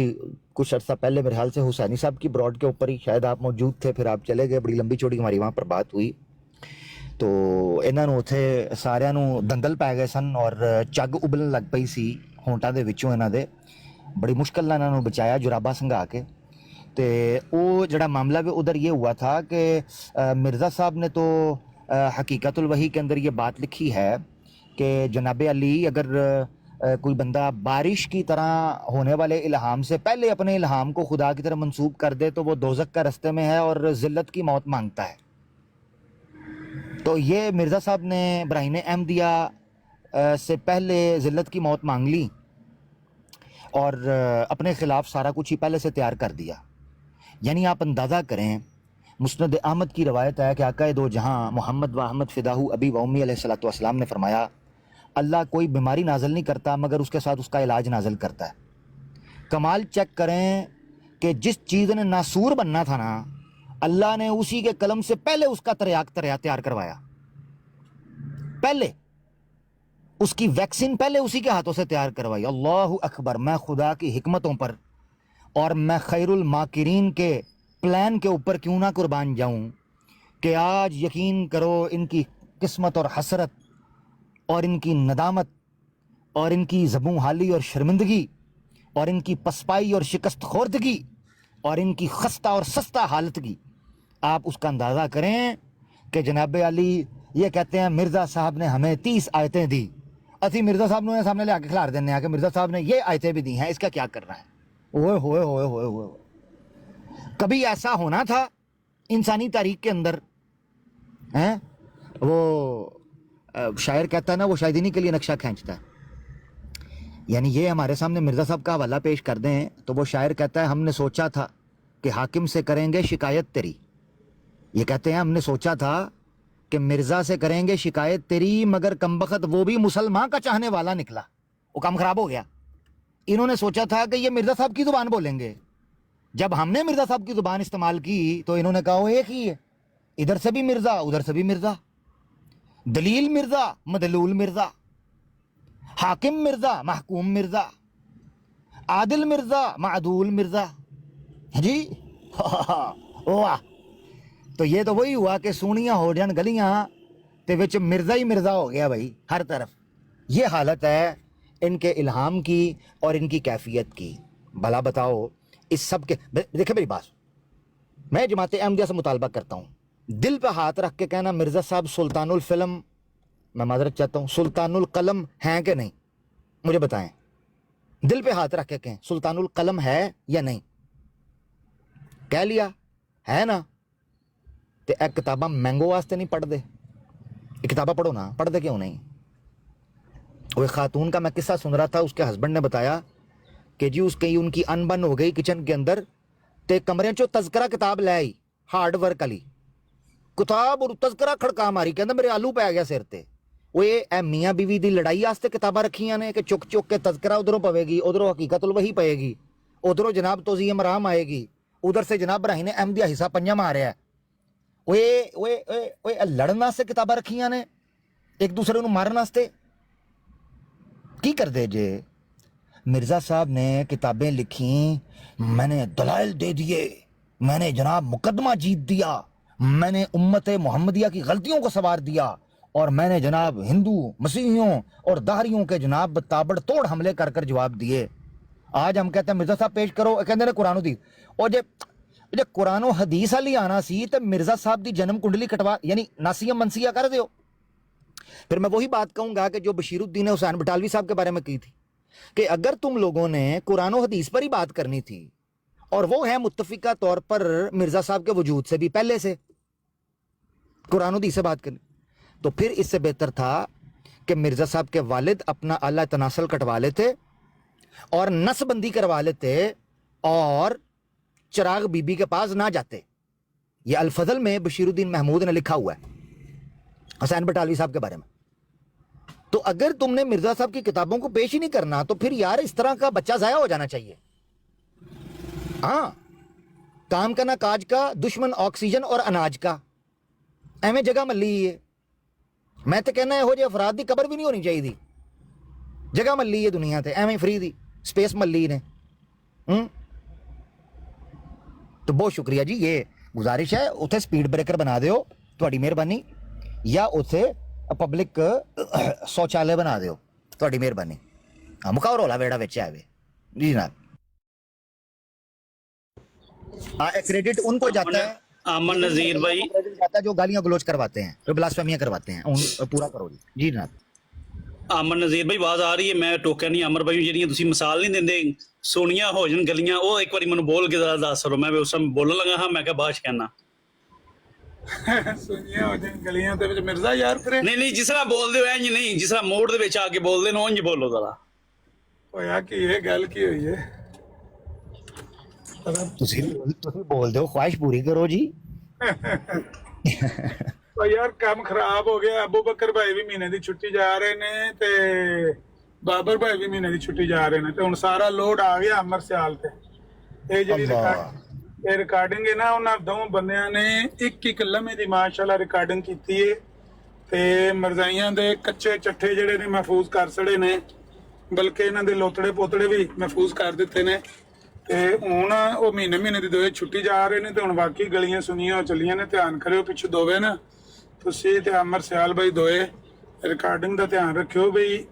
कुछ अर्सा पहले मेरे ख्याल से हुसैनी साहब की ब्रॉड के ऊपर ही शायद आप मौजूद थे, फिर आप चले गए, बड़ी लंबी चौड़ी हमारी वहाँ पर बात हुई। ਤੋ ਇਹਨਾਂ ਨੂੰ ਉੱਥੇ ਸਾਰਿਆਂ ਨੂੰ ਦੰਦਲ ਪੈ ਗਏ ਸਨ ਔਰ ਚੱਗ ਉਬਲਣ ਲੱਗ ਪਈ ਸੀ ਹੋਂਟਾਂ ਦੇ ਵਿੱਚੋਂ ਇਹਨਾਂ ਦੇ। ਬੜੀ ਮੁਸ਼ਕਿਲ ਨਾਲ ਇਹਨਾਂ ਨੂੰ ਬਚਾਇਆ ਜੁਰਾਬਾ ਸੰਘਾ ਕੇ। ਤੇ ਉਹ ਜਿਹੜਾ मामला भी उधर ये हुआ था कि मिर्ज़ा साहब ने तो हकीकतुल वही के अंदर ये बात लिखी है कि जनाब अली अगर कोई बंदा बारिश की तरह होने वाले इल्हाम से पहले अपने इल्हाम को खुदा की तरफ मंसूब कर दे तो वो दोज़ख का रस्ते में है और ज़िल्लत की मौत मांगता है। तो ये मिर्ज़ा साहब ने इब्राहीम अहमदिया से पहले ज़िल्लत की मौत मांग ली और अपने ख़िलाफ़ सारा कुछ ही पहले से तैयार कर दिया। यानी आप अंदाज़ा करें, मुस्नद अहमद की रवायत है कि आका दो जहाँ मोहम्मद व अहमद फ़िदाहू अबी व उम्मी अलैहिस्सलातु वस्सलाम ने फरमाया, अल्लाह कोई बीमारी नाज़िल नहीं करता मगर उसके साथ उसका इलाज नाज़िल करता है। कमाल चेक करें कि जिस चीज़ ने नासूर बनना था ना, अल्लाह ने उसी के कलम से पहले उसका तैयार करवाया। पहले उसकी वैक्सीन पहले उसी के हाथों से तैयार करवाई। अल्लाहु अकबर। मैं खुदा की हिकमतों पर और मैं खैरुल माकिरीन के प्लान के ऊपर क्यों ना कुर्बान जाऊं कि आज यकीन करो इनकी किस्मत और हसरत और इनकी नदामत और इनकी ज़बूं हाली और शर्मिंदगी और इनकी पसपाई और शिकस्त खोर्दगी और इनकी खस्ता और सस्ता हालत की आप उसका अंदाज़ा करें कि जनाब अली ये कहते हैं मिर्ज़ा साहब ने हमें 30 आयतें दी, असी मिर्ज़ा साहब ने सामने ले आके खिलार देने हैं कि मिर्ज़ा साहब ने ये आयतें भी दी हैं, इसका क्या करना है। ओए होए होए होए होए। कभी ऐसा होना था इंसानी तारीख के अंदर हैं? वो शायर कहता है ना, वो शायद इन्हीं के लिए नक्शा खींचता है। यानी ये हमारे सामने मिर्ज़ा साहब का हवाला पेश कर दें तो वो शायर कहता है हमने सोचा था कि हाकिम से करेंगे शिकायत तेरी। ये कहते हैं हमने सोचा था कि मिर्ज़ा से करेंगे शिकायत तेरी मगर कमबख्त वो भी मुसलमान का चाहने वाला निकला, वो काम खराब हो गया। इन्होंने सोचा था कि ये मिर्ज़ा साहब की ज़ुबान बोलेंगे, जब हमने मिर्ज़ा साहब की ज़ुबान इस्तेमाल की तो इन्होंने कहा वो एक ही है, इधर से भी मिर्ज़ा उधर से भी मिर्ज़ा, दलील मिर्ज़ा मदलूल मिर्ज़ा, हाकिम मिर्ज़ा महकूम मिर्ज़ा, आदिल मिर्ज़ा मादूल मिर्ज़ा जी। वाह। तो ये तो वही हुआ कि सोनियाँ हो जान गलियाँ ते विच मिर्ज़ा ही मिर्ज़ा हो गया भाई हर तरफ। ये हालत है इनके इल्हाम की और इनकी कैफियत की। भला बताओ इस सब के, देखे मेरी बात, मैं जमात अहमदिया से मुतालबा करता हूँ, दिल पे हाथ रख के कहना मिर्ज़ा साहब सुल्तानुल फिल्म, मैं माजरत चाहता हूँ, सुल्तानुल कलम हैं कि नहीं, मुझे बताएं। दिल पे हाथ रख के कहें सुल्तानुल कलम है या नहीं। कह लिया है ना, तो एक किताबा मैंगो वास्ते नहीं पढ़ दे, ये किताबा पढ़ो ना, पढ़ते क्यों नहीं। वो एक खातून का मैं किस्सा सुन रहा था, उसके हस्बैंड ने बताया कि जी उसकी उनकी अनबन हो गई किचन के अंदर, ते कमरे चो तज़करा किताब ले आई हार्ड वर्क वाली किताब और तज़करा खड़का मारी, कहंदा मेरे आलू पै गया सिर ते। वो ये मियाँ बीवी की लड़ाई वास्ते किताबा रखियां ने कि चुक चुक के तज़करा उधरों पवेगी, उधरों हकीकतुल वही पएगी, उधरों जनाब तोज़ीए मराम आएगी, उधर से जनाब इब्राहीम अहमदिया हिस्सा पंजा मारिया है। ओए लड़न वास्ते किताबा रखियां ने एक दूसरे को मारन वास्ते। की कर दे जे मिर्ज़ा साहब ने किताबें लिखी, मैंने दलाइल दे दिए, मैंने जनाब मुकदमा जीत दिया, मैंने उम्मत मोहम्मदिया की गलतियों को सवार दिया और मैंने जनाब हिंदू मसीहियों और दाहरियों के जनाब ताबड़ तोड़ हमले कर कर जवाब दिए। आज हम कहते हैं मिर्ज़ा साहब पेश करो, कहते हैं कुरान हदीस, और जे कुरान हदीस वाली आना सी तो मिर्ज़ा साहब की जन्म कुंडली कटवा यानी नासिया मनसिया कर दो। फिर मैं वही बात कहूंगा कि जो बशीरुद्दीन हुसैन बटालवी साहब के बारे में की थी कि अगर तुम लोगों ने कुरान हदीस पर ही बात करनी थी और वो है मुत्तफिका तौर पर मिर्ज़ा साहब के वजूद से भी पहले से कुरान हदीस से बात करनी, तो फिर इससे बेहतर था कि मिर्ज़ा साहब के वालिद अपना अल्लाह तनासल कटवा लेते और नसबंदी करवा लेते और चिराग बीबी के पास ना जाते। ये अल-फज़ल में बशीरुद्दीन महमूद ने लिखा हुआ है हुसैन बटालवी साहब के बारे में। तो अगर तुमने मिर्ज़ा साहब की किताबों को पेश ही नहीं करना तो फिर यार इस तरह का बच्चा ज़ाया हो जाना चाहिए। हाँ, काम का ना काज का, दुश्मन ऑक्सीजन और अनाज का, एवें जगह मल्ली है। मैं तो कहना यहो ਜਿਹੇ अफराद की कबर भी नहीं होनी चाहिए, जगह मल्ली है दुनिया ते एवें फ्री दी स्पेस मल्ली ने। तो बहुत शुक्रिया जी, ये गुजारिश है उत्थे स्पीड ब्रेकर बना दियो, ਤੁਹਾਡੀ ਮਿਹਰਬਾਨੀ। ਜਾਂ ਉੱਥੇ ਪਬਲਿਕ ਸ਼ੌਚਾਲय ਬਣਾ ਦਿਓ, ਤੁਹਾਡੀ ਮਿਹਰਬਾਨੀ। ਹਾਂ, ਮੁਕਾਓ ਰੌਲਾ ਵੇੜਾ ਵਿੱਚ ਆਵੇ ਜੀ ਜਨਾਬ। हाँ, क्रेडिट उनको जाता है, अमन नजीर भाई क्रेडिट जाता है जो गालियां गलोच करवाते हैं, जो ब्लास्फेमियां करवाते हैं, उन पूरा करो जी जनाब। अमन नजीर भाई आवाज आ रही है? मैं टोकिया नहीं अमर भाई ਜਿਹੜੀਆਂ ਤੁਸੀਂ ਮਿਸਾਲ ਨਹੀਂ ਦਿੰਦੇ ਸੋਹਣੀਆਂ ਹੋ ਜਾਣ ਗਲੀਆਂ, ਉਹ ਇੱਕ ਵਾਰੀ ਮੈਨੂੰ ਬੋਲ ਕੇ ਜ਼ਰਾ ਦੱਸ ਰੋ। ਮੈਂ ਉਸ ਸਮੇਂ ਬੋਲਣ ਲੱਗਾ ਹਾਂ, ਮੈਂ ਕਿਹਾ ਬਾਅਦ ਚ ਕਹਿਣਾ ਸੁਣੀਆਂ ਹੋ ਜਾਣ ਗਲੀਆਂ ਦੇ ਵਿੱਚ ਮਿਰਜ਼ਾ ਯਾਰ ਫਿਰੇ। ਨਹੀਂ ਜਿਸ ਤਰ੍ਹਾਂ ਬੋਲਦੇ ਹੋ ਇੰਜ ਨਹੀਂ, ਜਿਸ ਤਰ੍ਹਾਂ ਮੋੜ ਦੇ ਵਿੱਚ ਆ ਕੇ ਬੋਲਦੇ ਨੇ ਉਂਝ ਬੋਲੋ ਜ਼ਰਾ। ਹੋਇਆ ਕੀ ਇਹ ਗੱਲ ਕੀ ਹੋਈ ਹੈ? ਤੁਸੀਂ ਬੋਲਦੇ ਹੋ, ਖੁਆਇਸ਼ ਪੂਰੀ ਕਰੋ ਜੀ। ਉਹ ਯਾਰ ਕੰਮ ਖਰਾਬ ਹੋ ਗਿਆ। ਅਬੂ ਬਕਰ ਭਾਈ ਵੀ ਮਹੀਨੇ ਦੀ ਛੁੱਟੀ ਜਾ ਰਹੇ ਨੇ ਤੇ ਬਾਬਰ ਭਾਈ ਵੀ ਮਹੀਨੇ ਦੀ ਛੁੱਟੀ ਜਾ ਰਹੇ ਨੇ ਤੇ ਹੁਣ ਸਾਰਾ ਲੋਡ ਆ ਗਿਆ ਅਮਰ ਸਿਆਲ ਤੇ। ਇਹ ਜਿਹੜੀ ਰਿਕਾਰਡਿੰਗ ਹੈ ਨਾ, ਉਹਨਾਂ ਦੋਵਾਂ ਬੰਦਿਆਂ ਨੇ ਇੱਕ ਲਮੇ ਦੀ ਮਾਸ਼ਾਅੱਲਾ ਰਿਕਾਰਡਿੰਗ ਕੀਤੀ ਹੈ ਤੇ ਮਰਜ਼ਾਈਆਂ ਦੇ ਕੱਚੇ ਚੱਠੇ ਜਿਹੜੇ ਨੇ ਮਹਿਫੂਜ਼ ਕਰ ਛੜੇ ਨੇ, ਬਲਕਿ ਇਹਨਾਂ ਦੇ ਲੋਤੜੇ ਪੋਤੜੇ ਵੀ ਮਹਿਫੂਜ਼ ਕਰ ਦਿੱਤੇ ਨੇ। ਤੇ ਹੁਣ ਉਹ ਮਹੀਨੇ ਦੀ ਦੋਵੇਂ ਛੁੱਟੀ ਜਾ ਰਹੇ ਨੇ ਤੇ ਹੁਣ ਬਾਕੀ ਗਲੀਆਂ ਸੁਣੀਆਂ ਚੱਲੀਆਂ ਨੇ। ਧਿਆਨ ਕਰਿਓ ਪਿੱਛੇ ਦੋਵੇਂ ਨਾ ਤੁਸੀਂ ਤੇ ਅਮਰ ਸਿਆਲ ਬਾਈ ਦੋਏ ਰਿਕਾਰਡਿੰਗ ਦਾ ਧਿਆਨ ਰੱਖਿਓ ਬਈ।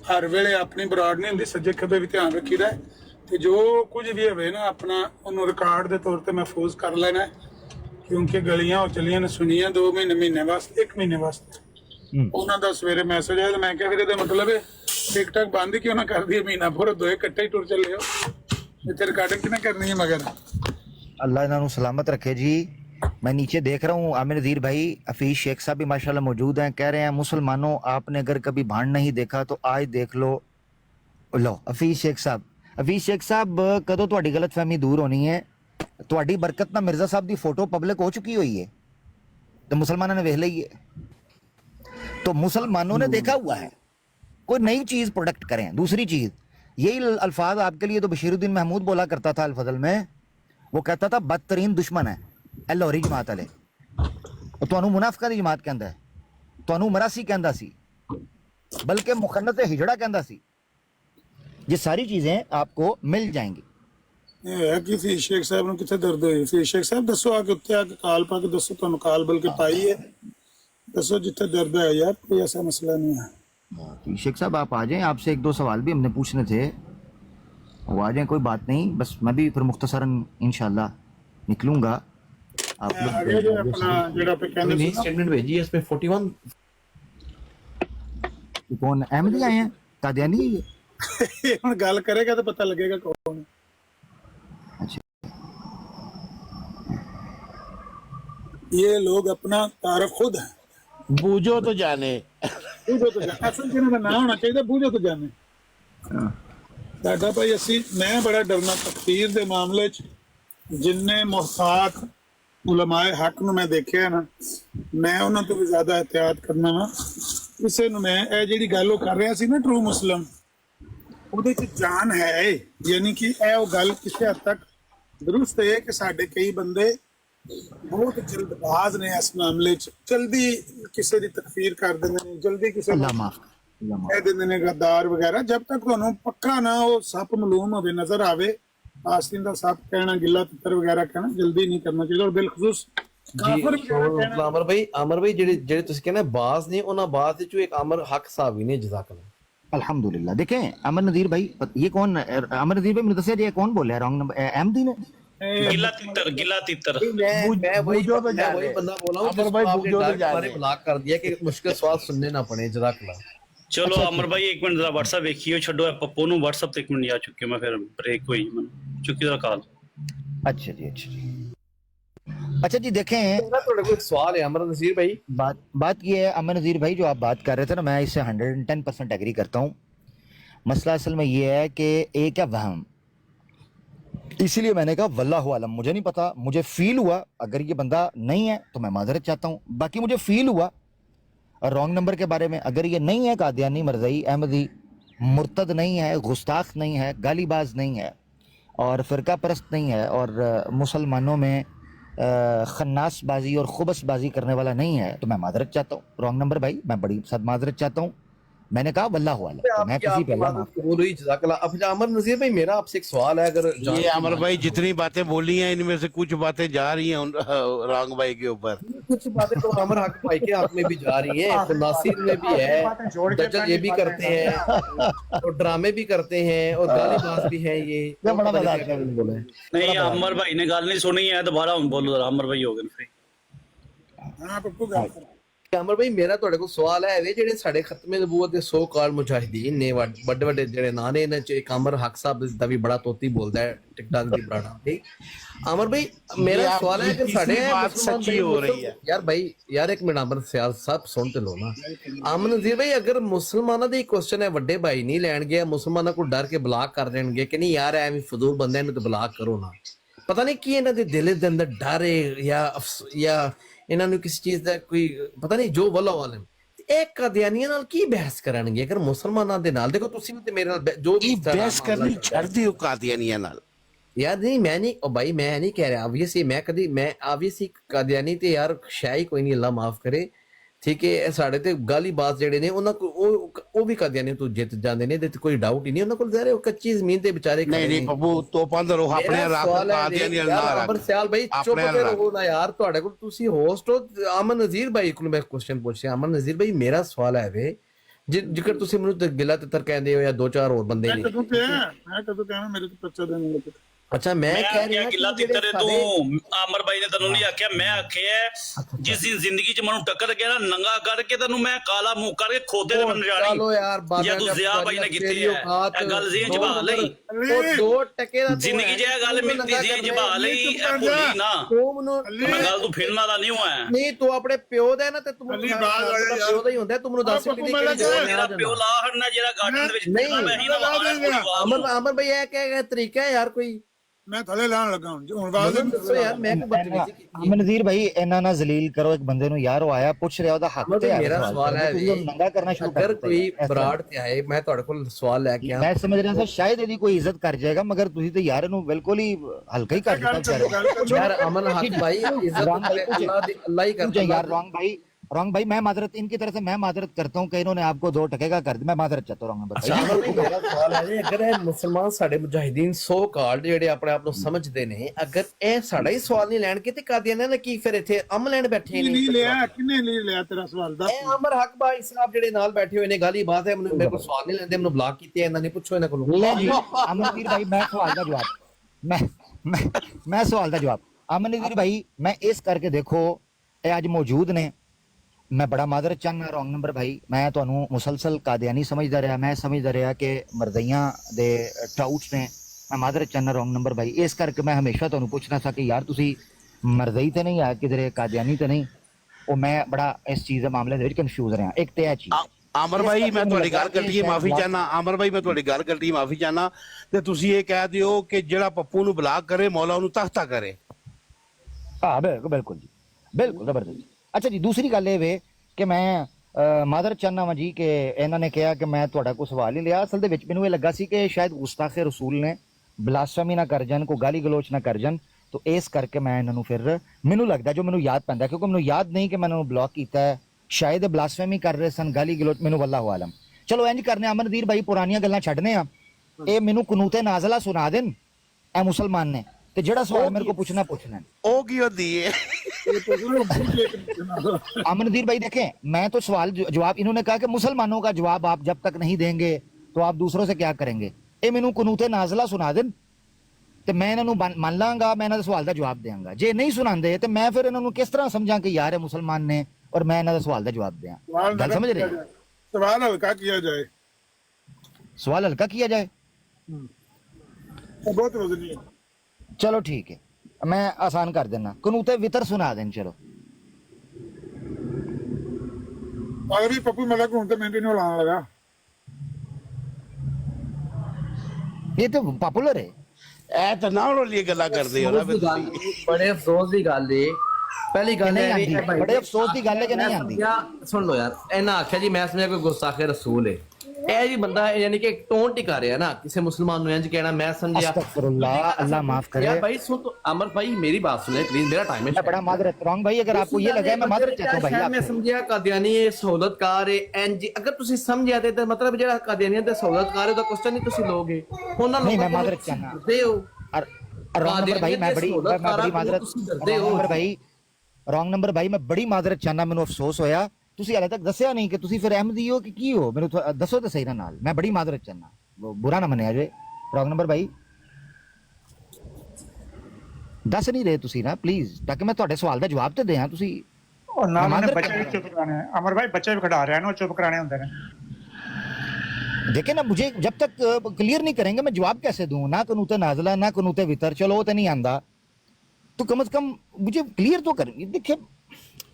ਹਰ ਵੇਲੇ ਆਪਣੀ ਬਰਾਡ ਨਹੀਂ ਹੁੰਦੀ, ਸੱਜੇ ਖੱਬੇ ਵੀ ਧਿਆਨ ਰੱਖੀਦਾ ਤੇ ਜੋ ਕੁਝ ਵੀ ਹੋਵੇ ਨਾ ਆਪਣਾ ਉਹਨੂੰ ਰਿਕਾਰਡ ਦੇ ਤੌਰ ਤੇ ਮਹਿਫੂਜ਼ ਕਰ ਲੈਣਾ, ਕਿਉਂਕਿ ਗਲੀਆਂ ਉਹ ਚੱਲੀਆਂ ਨੇ ਸੁਣੀਆਂ 2 ਮਹੀਨੇ ਵਾਸਤੇ, 1 ਮਹੀਨੇ ਵਾਸਤੇ। ਉਹਨਾਂ ਦਾ ਸਵੇਰੇ ਮੈਸੇਜ ਆਇਆ ਤੇ ਮੈਂ ਕਿਹਾ ਫਿਰ ਇਹਦਾ ਮਤਲਬ ਹੈ ਟਿਕਟਾਕ ਬੰਦ ਕਿਉਂ ਨਾ ਕਰ ਦਈਏ, ਮਹੀਨਾ ਪੂਰਾ ਦੋਏ ਇਕੱਠੇ ਹੀ ਟੁਰ ਚੱਲੇ ਹੋ। ਇੱਥੇ ਰਿਕਾਰਡਿੰਗ ਕਿਹਨੇ ਕਰਨੀ ਹੈ ਮਗਰ? अल्लाह इन्हों सलामत रखे जी। मैं नीचे देख रहा हूँ आमिर नज़ीर भाई, हफीज शेख साहब भी माशाल्लाह मौजूद हैं। कह रहे हैं मुसलमानों आपने अगर कभी भांड नहीं देखा तो आज देख लो। लो हफीज शेख साहब कदों तुहाडी गलतफहमी दूर होनी है। तुहाडी बरकत ना मिर्जा साहब की फोटो पब्लिक हो चुकी हुई है तो मुसलमानों ने वेख ली है, तो मुसलमानों ने देखा हुआ है। कोई नई चीज़ प्रोडक्ट करें। दूसरी चीज़ यही अल्फाज आपके लिए तो बशीरुद्दीन महमूद बोला करता था अल-फज़ल में, वो कहता था बदतरीन दुश्मन है ए लाहौरी जमात वाले, तुहानू मुनाफिकां दी जमात कहंदा है, तुहानू मरासी कहंदा सी, बल्कि मुखन्नत हिजड़ा कहंदा सी। ये सारी चीजें आपको मिल जाएंगी। ਇਹ ਹੈ ਕਿ ਫੀਸ ਸ਼ੇਖ ਸਾਹਿਬ ਨੂੰ ਕਿੱਥੇ ਦਰਦ ਹੋਈ? ਫੀਸ ਸ਼ੇਖ ਸਾਹਿਬ ਦੱਸੋ, ਆ ਕੇ ਉੱਤੇ ਆ ਕੇ ਕਾਲ ਪਾ ਕੇ ਦੱਸੋ, ਤੁਹਾਨੂੰ ਕਾਲ ਬਲਕਿ ਪਾਈ ਹੈ, ਦੱਸੋ ਜਿੱਥੇ ਦਰਦ ਹੈ ਯਾਰ, ਕੋਈ ਐਸਾ ਮਸਲਾ ਨਹੀਂ ਹੈ। शेख साहब आप आ जाएं, आपसे 1-2 सवाल भी हमने पूछने थे, वो आ जाएं, कोई बात नहीं। बस मैं भी फिर मुख्तसरन इंशाल्लाह निकलूंगा। आप ਆ ਗਿਆ ਜੀ ਆਪਣਾ ਜਿਹੜਾ पे ਕਹਿੰਦੇ ਸੀ ਨਾ, स्टेटमेंट भेजी है, इसमें 41 कौन अहमदी आए हैं, कादियानी है ये? ਇਹ ਹੁਣ ਗੱਲ ਕਰੇਗਾ ਤਾਂ ਪਤਾ ਲੱਗੇਗਾ ਕੌਣ ਹੈ। ये लोग अपना तारफ खुद है, बूझो तो जाने। ਬੂਝੋ ਤੋਂ ਜਾਣੇ। ਅਸਲ ਜਿਹਨਾਂ ਦਾ ਨਾਂ ਹੋਣਾ ਚਾਹੀਦਾ ਬੂਝੋ ਤੋਂ ਜਾਣੇ। ਸਾਡਾ ਭਾਈ ਮੈਂ ਬੜਾ ਡਰਨਾ ਤਕਫੀਰ ਦੇ ਮਾਮਲੇ 'ਚ। ਜਿੰਨੇ ਮੁਹਤਾਤ ਉਲਮਾਏ ਹੱਕ ਨੂੰ ਮੈਂ ਦੇਖਿਆ ਨਾ, ਮੈਂ ਉਹਨਾਂ ਤੋਂ ਵੀ ਜ਼ਿਆਦਾ ਇhtiyat ਕਰਨਾ ਵਾ। ਕਿਸੇ ਨੂੰ ਮੈਂ ਇਹ ਜਿਹੜੀ ਗੱਲ ਉਹ ਕਰ ਰਿਹਾ ਸੀ ਨਾ ਟਰੂ ਮੁਸਲਮ, ਉਹਦੇ 'ਚ ਜਾਨ ਹੈ। ਯਾਨੀ ਕਿ ਇਹ ਉਹ ਗੱਲ ਕਿਸੇ ਹੱਦ ਤੱਕ ਦਰੁਸਤ ਹੈ ਕਿ ਸਾਡੇ ਕਈ ਬੰਦੇ ਬਹੁਤ ਜਲਦਬਾਜ਼ ਨੇ ਇਸ ਮਾਮਲੇ 'ਚ, ਜਲਦੀ ਕਿਸੇ ਦੀ ਤਕਫੀਰ ਕਰ ਦਿੰਦੇ ਨੇ, ਜਲਦੀ ਕਿਸੇ ਨੂੰ अल्लाह माफ कर। ਕਹਿ ਦਿੰਦੇ ਨੇ ਗੱਦਾਰ ਵਗੈਰਾ। ਜਦ ਤੱਕ ਤੁਹਾਨੂੰ ਪੱਕਾ ਨਾ ਉਹ ਸੱਪ ਮਾਲੂਮ ਹੋਵੇ, ਨਜ਼ਰ ਆਵੇ, ਆਸਤੀਨ ਦਾ ਸੱਪ ਕਹਿਣਾ, ਗਿੱਲਾ ਤਿੱਤਰ ਵਗੈਰਾ ਕਹਿਣਾ ਜਲਦੀ ਨਹੀਂ ਕਰਨਾ ਚਾਹੀਦਾ। ਔਰ ਬਿਲਖਸੂਸ ਕਾਫਰ ਵਗੈਰਾ ਕਹਿਣਾ। अमर भाई ਜਿਹੜੇ ਤੁਸੀਂ ਕਹਿੰਦੇ ਬਾਜ਼ ਨੇ, ਉਹਨਾਂ ਬਾਜ਼ ਦੇ ਚੋਂ ਇੱਕ ਅਮਰ ਹਕ ਸਾਹਿਬ ਵੀ ਨੇ, जज़ाकल्लाह। अल्हम्दुलिल्लाह। देखें अमर नज़ीर भाई, ये कौन अमर नज़ीर भाई मुझे दसिया जी, ये कौन बोल रहा है? रॉन्ग नंबर अहमदी ने गिला तितर मैं वही बंदा बोला हूँ जिसको आपने डायरेक्ट ब्लॉक कर दिया कि मुश्किल सवाल सुनने ना पड़े। जज़ाकल्लाह। चलो अमर भाई 1 मिनट जरा व्हाट्सएप देखियो, छोड़ो पप्पू नु व्हाट्सएप ते 1 मिनट आ चुके, मैं फिर ब्रेक हुई मन चुकी जरा कॉल। अच्छा जी देखें, मेरा थोड़ा कोई सवाल है अमर नज़ीर भाई। बात ये है अमर नज़ीर भाई, जो आप बात कर रहे थे ना, मैं इससे 110% एग्री करता हूँ। मसला असल में ये है कि एक है वहम, इसीलिए मैंने कहा वल्लाहु आलम, मुझे नहीं पता, मुझे फील हुआ। अगर ये बंदा नहीं है तो मैं माजरत चाहता हूँ, बाकी मुझे फील हुआ। और रॉन्ग नंबर के बारे में, अगर ये नहीं है कादियानी, मरज़ई, अहमदी, मुर्तद नहीं है, गुस्ताख नहीं है, गालीबाज नहीं है और फ़िरका परस्त नहीं है और मुसलमानों में खन्नास बाजी और खुबस बाजी करने वाला नहीं है, तो मैं माजरत चाहता हूँ। रॉन्ग नंबर भाई, मैं बड़ी सख्त माजरत चाहता हूँ। میں نے کہا واللہ عالم، تو میں کسی پہ اللہ معاف قبول ہوئی، جزاک اللہ۔ اب امر نذیر بھائی میرا آپ سے ایک سوال ہے، اگر یہ عمر بھائی جتنی باتیں بولی ہیں ان میں سے کچھ باتیں جا رہی ہیں رانگ بھائی کے اوپر، کچھ باتیں تو عمر حق بھائی کے حق میں بھی جا رہی ہیں، تو ناصر میں بھی ہے، دجل یہ بھی کرتے ہیں اور ڈرامے بھی کرتے ہیں اور گالی باز بھی ہیں، یہ بڑا مزہ آتا ہے بولے۔ نہیں عمر بھائی نے گل نہیں سنی ہے، دوبارہ ہوں بولو ذرا، عمر بھائی ہو گئے فری۔ ہاں پپو گل کرو۔ عمر بھائی میرا تہاڈے کول سوال ہے، یہ جڑے ساڈے ختم نبوت دے 100 کال مجاہدین نے بڑے بڑے جڑے نا نے، انہاں چ ایک عمر حق صاحب دا بھی بڑا توتی بولدا ہے ٹک ٹاک دی بڑا ٹھیک۔ عمر بھائی میرا سوال ہے کہ ساڈے بات سچی ہو رہی ہے یار بھائی، یار ایک منٹ عمر سیال صاحب سن تے لو نا۔ عامر نذیر بھائی اگر مسلماناں دی کوسچن ہے وڈے بھائی نہیں لین گے، مسلماناں کو ڈر کے بلاک کر دین گے کہ نہیں یار ایویں فضول بندے نوں تے بلاک کرو نا، پتہ نہیں کی انہاں دے دل دے اندر ڈر ہے یا انہاں نوں کسی چیز دا کوئی پتہ نہیں، جو واللہ عالم۔ ایک قادیانیاں نال کی بحث کرن گے اگر مسلماناں دے نال؟ دیکھو تسی تے میرے نال جو بھی بحث کرنی چھڑ دیو قادیانیاں نال یار، نہیں میں نہیں او بھائی میں نہیں کہہ رہا آبویسلی، میں کدی میں آبویسلی قادیانی تے یار شاہی کوئی نہیں، اللہ معاف کرے ٹھیک ہے، ساڈے تے گالی باز جڑے نے انہاں کو او بھی قادیانی تو جت جاندے نے، تے کوئی ڈاؤٹ ہی نہیں، انہاں کول ظاہر کچی زمین تے بیچارے نہیں نہیں پپو تو پندر ہو اپنے راہ قادیانی نہ عمر رکھ سیال بھائی چپ کرو نا یار، تہاڈے کول تسی ہوسٹ ہو۔ عامر نذیر بھائی کو میں کوسچن پوچھیا، عامر نذیر بھائی میرا سوال ہے وے جکر تسی منوں گلا تتر کہندے ہو یا دو چار اور بندے نے، میں کدوں کہنا میرے تو پرچہ دینے لگے۔ اچھا میں کہہ رہا گلا تیتر تو عامر بھائی نے تینوں نہیں آکھیا، میں آکھیا جس دن زندگی چ منوں ٹکر گیا نا ننگا کر کے تینوں میں کالا منہ کر کے کھوتے تے من جاڑی۔ چلو یار یا تو ضیا بھائی نے کیتی ہے اے گل ذہن چ بہا لئی، دو ٹکے دا زندگی چ اے گل میری ذہن چ بہا لئی، اے بھولی نا میں گل تو پھرنا دا نہیں ہوا ہے۔ نہیں تو اپنے پیو دا ہے نا تے تم پیو دا ہی ہوندا ہے، تم نوں دس میرا پیو لا ہڑنا جڑا گارڈن دے وچ پھرنا میں ہی نہ عمر بھائی اے کہ طریقہ ہے یار کوئی؟ میں تھلے لان لگا ہوں واضح دسو یار، میں کوئی بدتمیزی کی؟ عامر نذیر بھائی انہاں نہ ذلیل کرو ایک بندے نو یار، وہ آیا پوچھ رہا، دا حق تے ہے، میرا سوال ہے ننگا کرنا شروع کر اگر کوئی براڑ تے آئے، میں تہاڈے کول سوال لے کے میں سمجھ رہا تھا شاید ਇਹਦੀ ਕੋਈ عزت کر جائے گا، مگر تسی تے یار ਇਹਨੂੰ ਬਿਲਕੁਲ ਹੀ ਹਲਕਾ ਹੀ ਕਰ ਦਿੱਤਾ یار امن حق بھائی عزت اللہ ہی کرتا ہے یار۔ رونگ بھائی میں معذرت ان کی طرف سے میں معذرت کرتا ہوں کہ انہوں نے آپ کو 2 ٹکے کا کر دیا، میں معذرت چاہتا ہوں رونگ بھائی۔ میرا سوال ہے اگر مسلمان ساڈے مجاہدین 100 کال جڑے اپنے آپ نو سمجھدے نے، اگر اے ساڈا ہی سوال نہیں لین کے تے قادیانیاں نے کی پھر ایتھے ام لین بیٹھے نہیں نے؟ لیا کنے نہیں لیا تیرا سوال دا؟ اے عمر حق بھائی صاحب جڑے نال بیٹھے ہوئے نے گالی بات ہے، میرے کو سوال نہیں لیندے، منوں بلاک کیتے انہاں نے، پوچھو انہاں کولوں۔ امن نذیر بھائی میں سوال کا جواب میں سوال کا جواب امن نذیر بھائی میں اس کر کے دیکھو اے اج موجود نے، میں بڑا معذرت چاہنا رونگ نمبر بھائی، میں تانوں مسلسل قادیانی سمجھدا رہا، میں سمجھدا رہا کہ مرزیاں دے ٹاؤٹس نے، میں معذرت چاہنا رونگ نمبر بھائی، اس کر کے میں ہمیشہ تانوں پوچھنا تھا کہ یار تسی مرزئی تے نہیں آ کدھر قادیانی تے نہیں، او میں بڑا اس چیز دے معاملے دے وچ کنفیوز رہا۔ ایک تے چیز عامر بھائی میں تہاڈی گل کٹی معافی چاہنا، عامر بھائی میں تہاڈی گل کٹی معافی چاہنا، تے تسی یہ کہہ دیو کہ جڑا پپو نو بلاک کرے مولا اونوں تختہ کرے۔ ہاں بالکل جی، بالکل زبردست۔ اچھا جی دوسری گل یہ کہ میں معذرت چاہنا وا جی کہ انہوں نے کہا کہ میں تہاڈا کوئی سوال نہیں لیا، اصل دے وچ مینوں یہ لگا سی کہ شاید گستاخ رسول نے بلاسفیمی نہ کر جان، کوئی گالی گلوچ نہ کر جان، تو اس کر کے میں انہوں پھر مینوں لگدا جو مینوں یاد پیندا، کیونکہ مینوں یاد نہیں کہ میں انہوں بلاک کیتا ہے، شاید بلاسفیمی کر رہے سن، گالی گلوچ، مینوں واللہ عالم۔ چلو انج کرنے امن نذیر بھائی پرانیاں گلاں چھڈنے آ، اے مینوں قنوت نازلہ سنا دین اے مسلمان نے، تے جڑا سوال میرے کو پوچھنا ہے۔ او کی ہوندی ہے؟ امن نذیر بھائی دیکھیں میں تو سوال جواب، انہوں نے کہا کہ مسلمانوں کا جواب آپ جب تک نہیں دیں گے تو آپ دوسروں سے کیا کریں گے، اے مینوں قنوت نازلہ سنا دین تے میں انہوں مان لاں گا، میں انہاں دے سوال دا جواب دیاں گا، جے نہیں سناندے تے میں پھر انہوں کس طرح سمجھاں کہ یار مسلمان نے اور میں انہاں دے سوال دا جواب دیاں؟ گل سمجھ رہے ہیں؟ سوال ہلکا کیا جائے، سوال ہلکا کیا جائے، بہت وزنی ہے۔ چلو ٹھیک ہے میں آسان کر دینا، قنوت وطر سنا دیں۔ چلو اور بھی پپو ملک ہوں تو میں بھی نہیں لانا لگا، یہ تو پاپولر ہے۔ اے تے نہ لیے گلا کردے ہو نا پھر بڑے افسوس دی گل ہے، پہلی گل بڑے افسوس کی گل ہے کہ نہیں آتی۔ سن لو یار، اینا آخیا جی میں سمجھا کوئی گستاخ رسول ہے، ਇਹ ਜੀ ਬੰਦਾ ਯਾਨੀ ਕਿ ਟੋਨ ਟਿਕਾ ਰਿਹਾ ਨਾ ਕਿਸੇ ਮੁਸਲਮਾਨ ਨੂੰ ਇੰਜ ਕਹਿਣਾ ਮੈਂ ਸਮਝਿਆ अस्तगफिरुल्लाह, अल्लाह माफ करे। यार भाई सुन तो अमर भाई मेरी बात सुने प्लीज, मेरा टाइम है। मैं बड़ा माजरत रॉन्ग भाई, अगर आपको ये लगा है मैं माजरत चाहता हूं भाई मैं आपसे। समझिया कादियानी है सहूलतकार है एनजी, अगर ਤੁਸੀਂ ਸਮਝਿਆ ਤੇ ਮਤਲਬ ਜਿਹੜਾ ਕਾदियानी ਤੇ सहूलतकार ਹੈ ਉਹਦਾ ਕੁਐਸਚਨ ਨਹੀਂ ਤੁਸੀਂ ਲੋਗੇ ਉਹਨਾਂ नहीं, ਲੋਕਾਂ मैं माजरत चाहना ਦੇ ਹੋ रॉन्ग नंबर भाई, मैं बड़ी माजरत, रॉन्ग नंबर भाई मैं बड़ी माजरत चाहना, ਮੈਨੂੰ ਅਫਸੋਸ ਹੋਇਆ ਤੁਸੀਂ ਹਾਲੇ ਤੱਕ ਦੱਸਿਆ ਨਹੀਂ ਕਿ ਤੁਸੀਂ ਫਿਰ ਅਹਿਮਦੀ ਹੋ ਕਿ ਕੀ ਹੋ, ਮੈਨੂੰ ਦੱਸੋ ਤਾਂ ਸਹੀ ਨਾਲ, ਮੈਂ ਬੜੀ ਮਾਜ਼ਰਤ ਚਾਹਨਾ, ਬੁਰਾ ਨਾ ਮੰਨਿਆ ਜੇ। ਰੌਂਗ ਨੰਬਰ ਭਾਈ ਦੱਸ ਨਹੀਂ ਰਹੇ ਤੁਸੀਂ ਨਾ ਪਲੀਜ਼, ਤਾਂ ਕਿ ਮੈਂ ਤੁਹਾਡੇ ਸਵਾਲ ਦਾ ਜਵਾਬ ਤੇ ਦਿਆਂ। ਤੁਸੀਂ और ना मैंने बच्चे भी चुप कराने हैं अमर भाई, बच्चे भी खड़ा रहे हैं ना, चुप कराने होते हैं। देखे ना, मुझे जब तक क्लियर नहीं करेंगे मैं जवाब कैसे दूं? ना कनूते नाजला ना कनूते वितर, चलो वो तो नहीं आंदा, तो कम से कम मुझे क्लियर तो करेंगे। देखिए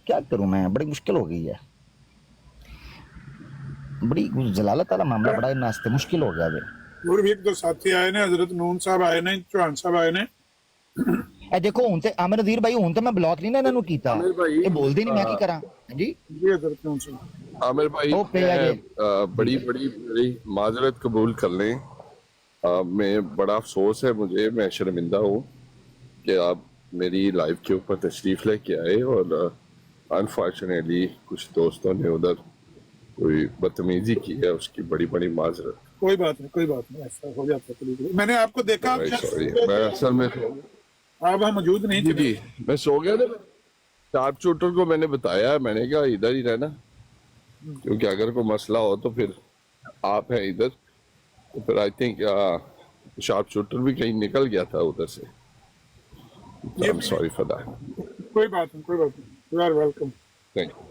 क्या करूं मैं, बड़ी मुश्किल हो गई है, बड़ी जलालत वाला मामला, बड़ा नास्ते मुश्किल हो गया। और भी एक दो साथी आए ने, हजरत नून साहब आए ने, चौहान साहब आए ने। ਇਹ ਦੇਖੋ ਹੁਣ ਤੇ ਆਮਰ ਨਜ਼ੀਰ ਭਾਈ, ਹੁਣ ਤੇ ਮੈਂ ਬਲੌਕ ਨਹੀਂ ਨਾ ਇਹਨਾਂ ਨੂੰ ਕੀਤਾ, ਇਹ ਬੋਲਦੇ ਨਹੀਂ, ਮੈਂ ਕੀ ਕਰਾਂ ਜੀ? जी हजरत नून साहब। आमिर भाई ओ पे आ बड़ी मेरी माजरत कबूल कर लें। मैं बड़ा अफसोस है मुझे, मैं शर्मिंदा हूँ कि आप मेरी लाइफ के ऊपर तशरीफ लेके आए और अनफॉर्चुनेटली कुछ दोस्तों ने उधर कोई बदतमीजी की है, उसकी बड़ी बड़ी माजरत। कोई बात नहीं, कोई बात नहीं, ऐसा हो जाता है कभी-कभी। मैंने आपको देखा, आप सॉरी, मैं असल में आप वहाँ मौजूद नहीं जी थे। जी मैं सो गया था। शार्प शूटर को मैंने बताया, मैंने कहा इधर ही रहना, क्योंकि अगर कोई मसला हो तो फिर आप हैं इधर, तो फिर आई थिंक शार्प शूटर भी कहीं निकल गया था उधर से। I am sorry for that. कोई बात नहीं, कोई बात नहीं, you are welcome. Thank you.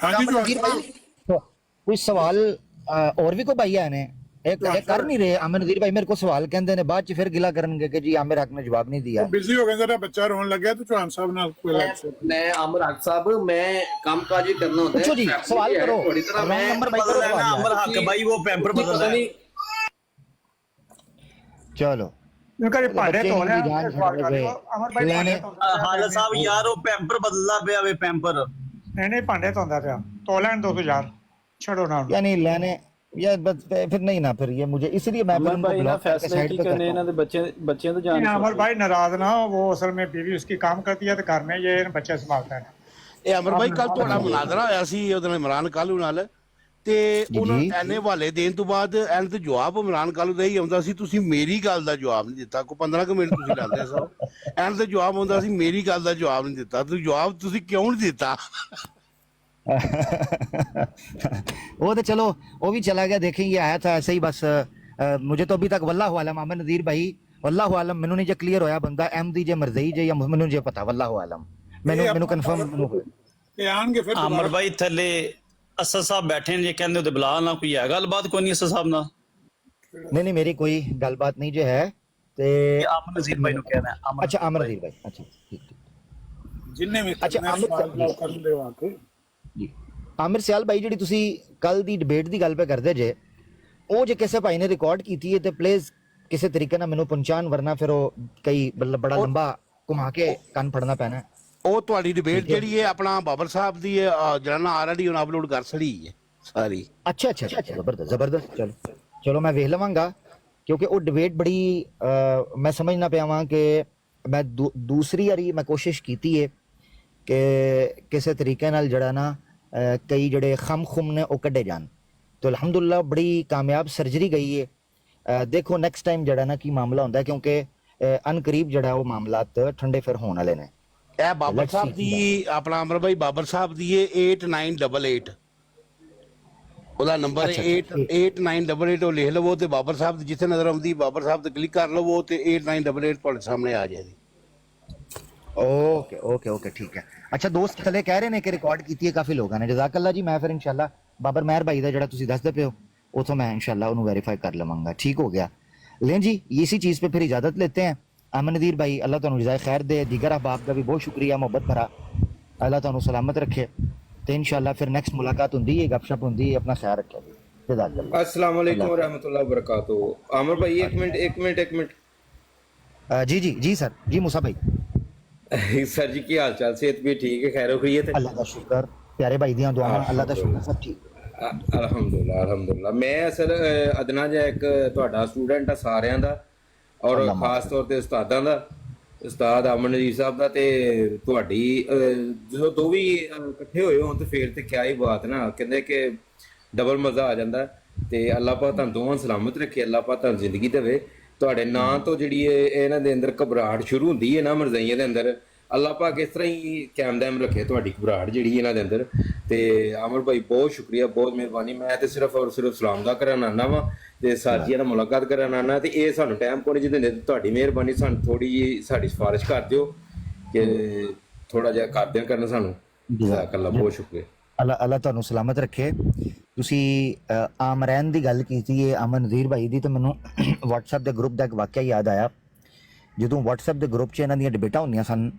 हाँ जी चौहान साहब। कोई सवाल और भी कोई भाई आए ने, एक कर नहीं रहे आमिर नज़ीर भाई, मेरे को सवाल कहते ने, बाद च फिर गिला करनगे कि जी आमिर हक ने जवाब नहीं दिया। बिजी हो गए, जरा बच्चा रोने लग गया तो चौहान साहब ना कोई अलग से। मैं अमर हक साहब, मैं काम काज ही करना होता है। पूछो जी, सवाल करो। थोड़ी तरह मैं नंबर भाई करो सवाल। अमर हक भाई वो पैम्पर बदल रहा है। चलो इनका ये भांडे बच्चे धो रहे की हैं, जान सवाल छड़ कर गए। लो। अमर भाई लेने- भांडे धो रहे हैं। हाल साहब यार वो पैम्पर बदलदा पिया वे पैम्पर। नहीं नहीं भांडे धोंदा पिया, धो लैन दो तो यार, छोड़ो ना। यानी लेने या बस फिर नहीं ना, फिर ये मुझे इसलिए मैं फिर अमर उनको भाई ना ब्लॉक करके फैसले साइड की पे करने करता ਇਹਨਾਂ हूं। ਦੇ ਬੱਚਿਆਂ ਤੋਂ ਜਾਣ नहीं, अमर भाई नाराज ना हो, वो असल में बीवी उसकी काम करती है तो घर में ये बच्चे संभालता है। ਇਹ ਅਮਰ ਭਾਈ ਕੱਲ ਤੁਹਾਡਾ ਮੁਨਾਜ਼ਰਾ ਹੋਇਆ ਸੀ ਉਹਦੇ ਨਾਲ ਇਮਰਾਨ ਕਾਲੂ ਨਾਲ, ਤੇ ਉਹਨਾਂ ਜੀ। ਐਨੇ ਹਵਾਲੇ ਦੇਣ ਤੋਂ ਬਾਅਦ ਐਨ ਤੇ ਜਵਾਬ ਇਮਰਾਨ ਕਾਲੂ ਦਾ ਹੀ ਆਉਂਦਾ ਸੀ, ਤੁਸੀਂ ਮੇਰੀ ਗੱਲ ਦਾ ਜਵਾਬ ਨਹੀਂ ਦਿੱਤਾ। ਕੋਈ 15 ਕੁ ਮਿੰਟ ਤੁਸੀਂ ਲਾਉਂਦੇ ਸੋ, ਐਨ ਤੇ ਜਵਾਬ ਆਉਂਦਾ ਸੀ, ਮੇਰੀ ਗੱਲ ਦਾ ਜਵਾਬ ਨਹੀਂ ਦਿੱਤਾ। ਤੁਸੀਂ ਜਵਾਬ ਤੁਸੀਂ ਕਿਉਂ ਨਹੀਂ ਦਿੱਤਾ? वो तो चलो वो भी चला गया, देखें ये आया था ऐसे ही बस। मुझे तो अभी तक वल्लाहु आलम आमिर नज़ीर भाई, वल्लाहु आलम मैनू नहीं जे क्लियर होया बंदा अहमदी जे मरज़ई जे या मैनू जे पता, वल्लाहु आलम मैनू कंफर्म ये आएंगे फिर अमर भाई थले असद साहब बैठे ने, कहंदे ओदे बुला ना, कोई है गलबात कोई नहीं असद साहब ना। नहीं मेरी कोई गलबात नहीं जो है ते। आमिर नज़ीर भाई नु कहना है। अच्छा आमिर नज़ीर भाई, अच्छा ठीक जिन्ने भी अच्छा, आमिर साहब कर ले आके ਜੀ। ਆਮਿਰ ਸਿਆਲ ਭਾਈ, ਜਿਹੜੀ ਤੁਸੀਂ ਕੱਲ ਦੀ ਡਿਬੇਟ ਦੀ ਗੱਲ ਪੇ ਕਰਦੇ ਜੇ, ਉਹ ਜੇ ਕਿਸੇ ਭਾਈ ਨੇ ਰਿਕਾਰਡ ਕੀਤੀ ਹੈ ਤੇ ਪਲੀਜ਼ ਕਿਸੇ ਤਰੀਕੇ ਨਾਲ ਮੈਨੂੰ ਪਹੁੰਚਾਣ, ਵਰਨਾ ਫਿਰ ਉਹ ਕਈ ਬੜਾ ਲੰਬਾ ਘੁਮਾ ਕੇ ਕੰਨ ਫੜਨਾ ਪੈਣਾ। ਉਹ ਤੁਹਾਡੀ ਡਿਬੇਟ ਜਿਹੜੀ ਹੈ ਆਪਣਾ ਬਾਬਰ ਸਾਹਿਬ ਦੀ ਹੈ, ਜਿਹੜਾ ਨਾ ਆਲਰੇਡੀ ਉਹਨੇ ਅਪਲੋਡ ਕਰ ਛੜੀ ਹੈ ਸਾਰੀ। ਅੱਛਾ ਜ਼ਬਰਦਸਤ। ਚਲੋ ਮੈਂ ਵੇਖ ਲਵਾਂਗਾ, ਕਿਉਂਕਿ ਉਹ ਡਿਬੇਟ ਬੜੀ ਮੈਂ ਸਮਝਣਾ ਪਿਆ ਵਾਂ ਕਿ ਮੈਂ ਦੂਸਰੀ ਵਾਰੀ ਮੈਂ ਕੋਸ਼ਿਸ਼ ਕੀਤੀ ਹੈ ਕਿ ਕਿਸੇ ਤਰੀਕੇ ਨਾਲ ਜਿਹੜਾ ਨਾ ਕਈ ਜਿਹੜੇ ਖਮ ਨੇ ਉਹ ਕੱਢੇ ਜਾਣ, ਤੇ ਅਲਹਮਦੁਲਿਲਾ ਬੜੀ ਕਾਮਯਾਬ ਸਰਜਰੀ ਗਈ ਹੈ। ਦੇਖੋ ਨੈਕਸਟ ਟਾਈਮ ਜਿਹੜਾ ਨਾ ਕੀ ਮਾਮਲਾ ਹੁੰਦਾ, ਕਿਉਂਕਿ ਅਨਕਰੀਬ ਜਿਹੜਾ ਉਹ ਮਾਮਲਾਤ ਠੰਡੇ ਫਿਰ ਹੋਣ ਵਾਲੇ ਨੇ। ਇਹ ਬਾਬਰ ਸਾਹਿਬ ਦੀ ਆਪਣਾ ਅਮਰ ਭਾਈ ਬਾਬਰ ਸਾਹਿਬ ਦੀ ਹੈ 8988, ਉਹਦਾ ਨੰਬਰ ਹੈ 8988, ਉਹ ਲਿਖ ਲਵੋ ਤੇ ਬਾਬਰ ਸਾਹਿਬ ਦੀ ਜਿੱਥੇ ਨਜ਼ਰ ਆਉਂਦੀ ਬਾਬਰ ਸਾਹਿਬ ਤੇ ਕਲਿੱਕ ਕਰ ਲਵੋ ਤੇ 8988 ਤੁਹਾਡੇ ਸਾਹਮਣੇ ਆ ਜਾਏਗੀ। ਓਕੇ ਠੀਕ ਹੈ। ਅੱਛਾ ਦੋਸਤ ਥਲੇ ਕਹਿ ਰਹੇ ਨੇ ਕਿ ਰਿਕਾਰਡ ਕੀਤੀ ਹੈ ਕਾਫੀ ਲੋਕਾਂ ਨੇ, ਜਜ਼ਾਕੱਲਾ ਜੀ। ਮੈਂ ਫਿਰ ਇਨਸ਼ਾਅੱਲਾ ਬਾਬਰ ਮਹਿਰ ਭਾਈ ਦਾ ਜਿਹੜਾ ਤੁਸੀਂ ਦੱਸਦੇ ਪਿਓ ਉਥੋਂ ਮੈਂ ਇਨਸ਼ਾਅੱਲਾ ਉਹਨੂੰ ਵੈਰੀਫਾਈ ਕਰ ਲਵਾਂਗਾ। ठीक हो गया। लें जी, इसी चीज़ पे फिर इजाज़त लेते हैं। आमिर नज़ीर भाई, अल्लाह तुहानू जज़ाए खैर दे, दीगर अहबाब का भी बहुत शुक्रिया मोहब्बत भरा, अल्लाह तुहानू सलामत रखे, तो इंशाअल्लाह फिर नेक्स्ट मुलाकात होंदी है, गपशप होंदी है। अपना ख्याल रखें। जज़ाकल्लाह। अस्सलाम वालेकुम व रहमतुल्लाहि व बरकातुहू। आमिर भाई एक मिनट। जी सर जी, मूसा भाई सर जी की हाल चाल, सेहत भी ठीक है, खैर खैरियत है? अल्लाह का शुक्र। ਪਿਆਰੇ ਭਾਈ ਦੀਆਂ ਦੁਆਵਾਂ, ਅੱਲਾਹ ਦਾ ਸ਼ੁਕਰ, ਸਭ ਠੀਕ। ਅਲਹਮਦੁਲਿਲਾ ਅਲਹਮਦੁਲਿਲਾ। ਮੈਂ ਅਸਲ ਅਦਨਾ ਜਿਹਾ ਇੱਕ ਤੁਹਾਡਾ ਸਟੂਡੈਂਟ ਆ ਸਾਰਿਆਂ ਦਾ, ਔਰ ਖਾਸ ਤੌਰ ਤੇ ਉਸਤਾਦਾਂ ਦਾ, ਉਸਤਾਦ ਅਮਨ ਨਜ਼ੀਰ ਸਾਹਿਬ ਦਾ, ਤੇ ਤੁਹਾਡੀ ਜਦੋਂ ਦੋ ਵੀ ਇਕੱਠੇ ਹੋਏ ਹੋਣ ਤੇ ਫੇਰ ਤੇ ਕਿਆ ਹੀ ਬਾਤ ਨਾ, ਕਹਿੰਦੇ ਕਿ ਡਬਲ ਮਜ਼ਾ ਆ ਜਾਂਦਾ। ਤੇ ਅੱਲਾਹ ਪਾਕ ਤੁਹਾਨੂੰ ਦੋਵਾਂ ਸਲਾਮਤ ਰੱਖੇ, ਅੱਲਾਹ ਪਾਕ ਤੁਹਾਨੂੰ ਜ਼ਿੰਦਗੀ ਦੇਵੇ। ਤੁਹਾਡੇ ਨਾਂ ਤੋਂ ਜਿਹੜੀ ਇਹਨਾਂ ਦੇ ਅੰਦਰ ਘਬਰਾਹਟ ਸ਼ੁਰੂ ਹੁੰਦੀ ਹੈ ਨਾ ਮਰਜ਼ਾਈਆਂ ਦੇ ਅੰਦਰ, ਅੱਲਾਹ ਪਾਕ ਇਸ ਤਰ੍ਹਾਂ ਹੀ ਕਾਇਮ ਦਾਇਮ ਰੱਖੇ ਤੁਹਾਡੀ ਘਬਰਾਹਟ ਜਿਹੜੀ ਇਹਨਾਂ ਦੇ ਅੰਦਰ। ਤੇ ਆਮਰ ਭਾਈ ਬਹੁਤ ਸ਼ੁਕਰੀਆ, ਬਹੁਤ ਮਿਹਰਬਾਨੀ। ਮੈਂ ਤੇ ਸਿਰਫ ਔਰ ਸਿਰਫ ਸਲਾਮ ਦਾ ਕਰਨ ਆਉਣਾ ਵਾ ਤੇ ਸਾਥੀਆਂ ਨਾਲ ਮੁਲਾਕਾਤ ਕਰਨ ਆਉਣਾ, ਤੇ ਇਹ ਸਾਨੂੰ ਟਾਈਮ ਕੋਈ ਨਹੀਂ ਦਿੰਦੇ। ਤੁਹਾਡੀ ਮਿਹਰਬਾਨੀ, ਸਾਨੂੰ ਥੋੜੀ ਜਿਹੀ ਸਾਡੀ ਸਿਫਾਰਿਸ਼ ਕਰ ਦਿਓ ਕਿ ਥੋੜਾ ਜਿਹਾ ਕਰ ਦਿਓ ਕਰਨ ਸਾਨੂੰ। ਜਜ਼ਾਕੱਲਾ, ਬਹੁਤ ਸ਼ੁਕਰੀਆ। ਅੱਲਾਹ ਤੁਹਾਨੂੰ ਸਲਾਮਤ ਰੱਖੇ। ਤੁਸੀਂ ਆਮਰੈਨ ਦੀ ਗੱਲ ਕੀਤੀ ਹੈ, ਅਮਨ ਨਜ਼ੀਰ ਭਾਈ ਦੀ, ਤਾਂ ਮੈਨੂੰ WhatsApp ਦੇ ਗਰੁੱਪ ਦਾ ਇੱਕ ਵਾਕਿਆ ਯਾਦ ਆਇਆ। ਜਦੋਂ WhatsApp ਦੇ ਗਰੁੱਪ 'ਚ ਇਹਨਾਂ ਦੀਆਂ ਡਿਬੇਟਾਂ ਹੁੰਦੀਆਂ ਸਨ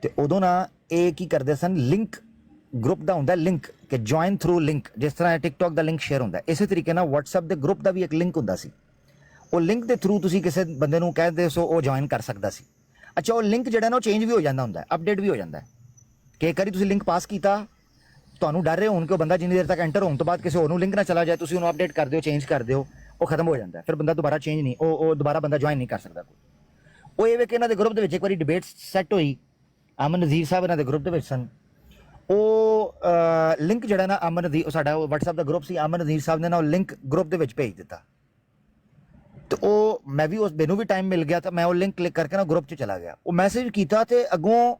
ਤੇ ਉਦੋਂ ਨਾ ਇਹ ਕੀ ਕਰਦੇ ਸਨ, ਲਿੰਕ ਗਰੁੱਪ ਦਾ ਹੁੰਦਾ ਲਿੰਕ, ਕਿ ਜੁਆਇਨ ਥਰੂ ਲਿੰਕ, ਜਿਸ ਤਰ੍ਹਾਂ ਟਿਕਟੌਕ ਦਾ ਲਿੰਕ ਸ਼ੇਅਰ ਹੁੰਦਾ, ਇਸੇ ਤਰੀਕੇ ਨਾਲ WhatsApp ਦੇ ਗਰੁੱਪ ਦਾ ਵੀ ਇੱਕ ਲਿੰਕ ਹੁੰਦਾ ਸੀ। ਉਹ ਲਿੰਕ ਦੇ ਥਰੂ ਤੁਸੀਂ ਕਿਸੇ ਬੰਦੇ ਨੂੰ ਕਹਿੰਦੇ ਸੋ ਉਹ ਜੁਆਇਨ ਕਰ ਸਕਦਾ ਸੀ। ਅੱਛਾ, ਉਹ ਲਿੰਕ ਜਿਹੜਾ ਨਾ ਉਹ ਚੇਂਜ ਵੀ ਹੋ ਜਾਂਦਾ ਹੁੰਦਾ, ਅਪਡੇਟ ਵੀ ਹੋ ਜਾਂਦਾ। ਕਿ ਇੱਕ ਵਾਰੀ ਤੁਸੀਂ ਲਿੰਕ ਪਾਸ ਕੀਤਾ, ਤੁਹਾਨੂੰ ਡਰ ਰਹੇ ਹੋਣ ਕਿ ਉਹ ਬੰਦਾ ਜਿੰਨੀ ਦੇਰ ਤੱਕ ਐਂਟਰ ਹੋਣ ਤੋਂ ਬਾਅਦ ਕਿਸੇ ਹੋਰ ਨੂੰ ਲਿੰਕ ਨਾ ਚਲਾ ਜਾਏ, ਤੁਸੀਂ ਉਹਨੂੰ ਅਪਡੇਟ ਕਰ ਦਿਓ, ਚੇਂਜ ਕਰ ਦਿਓ, ਉਹ ਖਤਮ ਹੋ ਜਾਂਦਾ। ਫਿਰ ਬੰਦਾ ਦੁਬਾਰਾ ਚੇਂਜ ਨਹੀਂ, ਉਹ ਦੁਬਾਰਾ ਬੰਦਾ ਜੁਆਇਨ ਨਹੀਂ ਕਰ ਸਕਦਾ ਕੋਈ। ਉਹ ਇਹ ਵੇ ਕਿ ਇਹਨਾਂ ਦੇ ਗਰੁੱਪ ਦੇ ਵਿੱਚ ਇੱਕ ਵਾਰੀ ਡਿਬੇਟ ਸੈੱਟ ਹੋਈ, ਅਮਨ ਨਜ਼ੀਰ ਸਾਹਿਬ ਇਹਨਾਂ ਦੇ ਗਰੁੱਪ ਦੇ ਵਿੱਚ ਸਨ। ਉਹ ਲਿੰਕ ਜਿਹੜਾ ਨਾ ਅਮਨ ਨਜ਼ੀਰ, ਉਹ ਸਾਡਾ WhatsApp ਦਾ ਗਰੁੱਪ ਸੀ, ਅਮਨ ਨਜ਼ੀਰ ਸਾਹਿਬ ਨੇ ਨਾ ਉਹ ਲਿੰਕ ਗਰੁੱਪ ਦੇ ਵਿੱਚ ਭੇਜ ਦਿੱਤਾ। ਤੇ ਉਹ ਮੈਂ ਵੀ ਮੈਨੂੰ ਵੀ ਟਾਈਮ ਮਿਲ ਗਿਆ ਤਾਂ ਮੈਂ ਉਹ ਲਿੰਕ ਕਲਿੱਕ ਕਰਕੇ ਨਾ ਗਰੁੱਪ 'ਚ ਚਲਾ ਗਿਆ। ਉਹ ਮੈਸੇਜ ਕੀਤਾ ਤੇ ਅੱਗੋਂ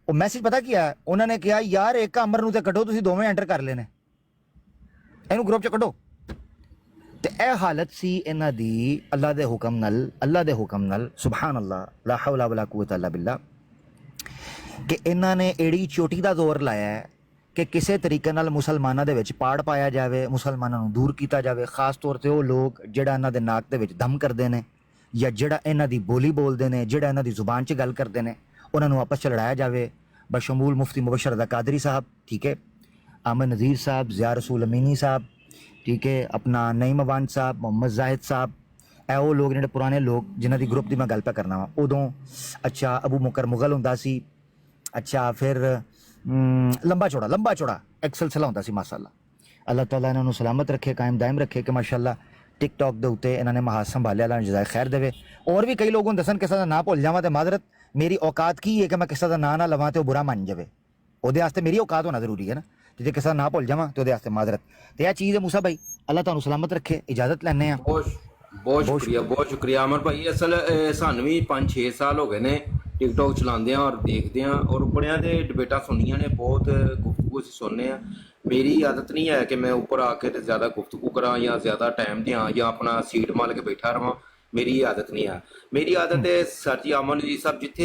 ਉਹ ਮੈਸੇਜ ਪਤਾ ਕੀ ਆ, ਉਹਨਾਂ ਨੇ ਕਿਹਾ ਯਾਰ ਇੱਕ ਅਮਰ ਨੂੰ ਤੇ ਕੱਢੋ, ਤੁਸੀਂ ਦੋਵੇਂ ਐਂਟਰ ਕਰ ਲੈਣੇ, ਇਹਨੂੰ ਗਰੁੱਪ 'ਚ ਕੱਢੋ। ਤੇ ਇਹ ਹਾਲਤ ਸੀ ਇਹਨਾਂ ਦੀ ਅੱਲਾ ਦੇ ਹੁਕਮ ਨਾਲ, ਸੁਬਹਾਨ ਅੱਲਾਹ, ਲਾ ਹੌਲਾ ਵਲਾ ਕੁਵੱਤਾ ਇੱਲਾ ਬਿਲlah, ਕਿ ਇਹਨਾਂ ਨੇ ਏੜੀ ਚੋਟੀ ਦਾ ਜ਼ੋਰ ਲਾਇਆ ਹੈ ਕਿ ਕਿਸੇ ਤਰੀਕੇ ਨਾਲ ਮੁਸਲਮਾਨਾਂ ਦੇ ਵਿੱਚ ਪਾੜ ਪਾਇਆ ਜਾਵੇ, ਮੁਸਲਮਾਨਾਂ ਨੂੰ ਦੂਰ ਕੀਤਾ ਜਾਵੇ। ਖਾਸ ਤੌਰ ਤੇ ਉਹ ਲੋਕ ਜਿਹੜਾ ਇਹਨਾਂ ਦੇ ਨਾਕ ਦੇ ਵਿੱਚ ਦਮ ਕਰਦੇ ਨੇ, ਜਾਂ ਜਿਹੜਾ ਇਹਨਾਂ ਦੀ ਬੋਲੀ ਬੋਲਦੇ ਨੇ, ਜਿਹੜਾ ਇਹਨਾਂ ਦੀ ਜ਼ੁਬਾਨ 'ਚ ਗੱਲ ਕਰਦੇ ਨੇ, ਉਹਨਾਂ ਨੂੰ ਆਪਸ 'ਚ ਲੜਾਇਆ ਜਾਵੇ। ਬਸ਼ਮੂਲ ਮੁਫਤੀ ਮੁਬਸ਼ਰ ਰਜ਼ਾ ਕਾਦਰੀ ਸਾਹਿਬ, ਠੀਕ ਹੈ, ਅਮਨ ਨਜ਼ੀਰ ਸਾਹਿਬ, ਜ਼ਿਆ ਰਸੂਲ ਅਮੀਨੀ ਸਾਹਿਬ, ਠੀਕ ਹੈ, ਆਪਣਾ ਨਈਮ ਅਵਾਨ ਸਾਹਿਬ, ਮੁਹੰਮਦ ਜ਼ਾਹਿਦ ਸਾਹਿਬ, ਇਹ ਉਹ ਲੋਕ ਜਿਹੜੇ ਪੁਰਾਣੇ ਲੋਕ ਜਿਨ੍ਹਾਂ ਦੀ ਗਰੁੱਪ ਦੀ ਮੈਂ ਗੱਲ ਪਾ ਕਰਨਾ ਵਾ ਉਦੋਂ। ਅੱਛਾ, ਅਬੂ ਮੁਕਰ ਮੁਗਲ ਹੁੰਦਾ ਸੀ। ਅੱਛਾ, ਫਿਰ ਲੰਬਾ ਚੌੜਾ ਇੱਕ ਸਿਲਸਿਲਾ ਹੁੰਦਾ ਸੀ ਮਾਸ਼ਾਅੱਲਾ। ਅੱਲਾਹ ਤਾਲਾ ਇਹਨਾਂ ਨੂੰ ਸਲਾਮਤ ਰੱਖੇ, ਕਾਇਮ ਦਾਇਮ ਰੱਖੇ ਕਿ ਮਾਸ਼ਾਅੱਲਾ ਟਿਕਟੌਕ ਦੇ ਉੱਤੇ ਇਹਨਾਂ ਨੇ ਮਹਾਜ਼ ਸੰਭਾਲਿਆ, ਅੱਲਾਹ ਜਜ਼ਾਏ ਖੈਰ ਦੇਵੇ। ਹੋਰ ਵੀ ਕਈ ਲੋਕ ਹੁੰਦੇ ਸਨ ਕਿਸੇ ਦਾ ਨਾਂ ਭੁੱਲ ਜਾਵਾਂ ਤੇ ਮਾਜ਼ਰਤ, ਮੇਰੀ ਔਕਾਤ ਕੀ ਹੈ ਕਿ ਮੈਂ ਕਿਸੇ ਦਾ ਨਾਂ ਨਾ ਲਵਾਂ ਤੇ ਉਹ ਬੁਰਾ ਮੰਨ ਜਾਵੇ, ਉਹਦੇ ਵਾਸਤੇ ਮੇਰੀ ਔਕਾਤ ਹੋਣਾ ਜ਼ਰੂਰੀ ਹੈ ਨਾ। ਤੇ ਜੇ ਕਿਸੇ ਦਾ ਨਾਂ ਭੁੱਲ ਜਾਵਾਂ ਤੇ ਉਹਦੇ ਵਾਸਤੇ ਮਾਜ਼ਰਤ। ਤੇ ਇਹ ਚੀਜ਼ ਹੈ ਮੂਸਾ ਭਾਈ, ਅੱਲਾਹ ਤੁਹਾਨੂੰ ਸਲਾਮਤ ਰੱਖੇ। ਇਜਾਜ਼ਤ ਲੈਣੇ ਆ। ਬਹੁਤ ਸ਼ੁਕਰੀਆ ਅਮਰ ਭਾਈ। ਅਸਲ ਸਾਨੂੰ ਵੀ 5-6 ਸਾਲ ਹੋ ਗਏ ਨੇ ਟਿਕਟੌਕ ਚਲਾਉਂਦੇ ਆ ਔਰ ਦੇਖਦੇ ਆ, ਔਰ ਬੜਿਆਂ ਦੇ ਡਿਬੇਟਾਂ ਸੁਣੀਆਂ ਨੇ, ਬਹੁਤ ਗੁਫ਼ਤਗੂ ਅਸੀਂ ਸੁਣਨੇ ਆ। ਮੇਰੀ ਆਦਤ ਨਹੀਂ ਹੈ ਕਿ ਮੈਂ ਉੱਪਰ ਆ ਕੇ ਤੇ ਜ਼ਿਆਦਾ ਗੁਫ਼ਤਗੂ ਕਰਾਂ ਜਾਂ ਜ਼ਿਆਦਾ ਟਾਈਮ ਦਿਆਂ ਜਾਂ ਆਪਣਾ ਸੀਟ ਮਾਰ ਕੇ ਬੈਠਾ ਰਵਾਂ, ਮੇਰੀ ਆਦਤ ਨਹੀਂ ਆ। ਮੇਰੀ ਆਦਤ ਹੈ ਸਰ ਜੀ ਅਮਨ ਜੀ ਸਾਹਿਬ ਜਿੱਥੇ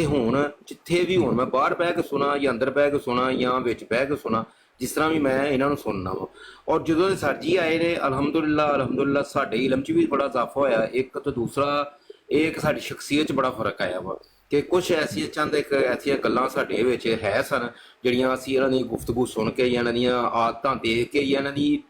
ਵੀ ਹੋਣ, ਮੈਂ ਬਾਹਰ ਬਹਿ ਕੇ ਸੁਣਾ ਜਾਂ ਅੰਦਰ ਬਹਿ ਕੇ ਸੁਣਾ ਜਾਂ ਵਿੱਚ ਬਹਿ ਕੇ ਸੁਣਾ, ਜਿਸ ਤਰ੍ਹਾਂ ਵੀ ਮੈਂ ਇਹਨਾਂ ਨੂੰ ਸੁਣਨਾ ਵਾ। ਔਰ ਜਦੋਂ ਦੇ ਸਰ ਜੀ ਆਏ ਨੇ, ਅਲਹਮਦੁਲਿਲਾ ਸਾਡੇ ਇਲਮ 'ਚ ਵੀ ਬੜਾ ਇਜ਼ਾਫਾ ਹੋਇਆ। ਇੱਕ ਤੋਂ ਦੂਸਰਾ ਇਹ ਇੱਕ ਸਾਡੀ ਸ਼ਖਸੀਅਤ 'ਚ ਬੜਾ ਫਰਕ ਆਇਆ ਵਾ ਕਿ ਕੁਛ ਐਸੀਆਂ ਗੱਲਾਂ ਸਾਡੇ ਵਿੱਚ ਹੈ ਸਨ ਜਿਹੜੀਆਂ ਅਸੀਂ ਇਹਨਾਂ ਦੀ ਗੁਫ਼ਤਗੂ ਸੁਣ ਕੇ ਜਾਂ ਇਹਨਾਂ ਦੀਆਂ ਆਦਤਾਂ ਦੇਖ ਕੇ ਜਾਂ ਇਹਨਾਂ ਦੀ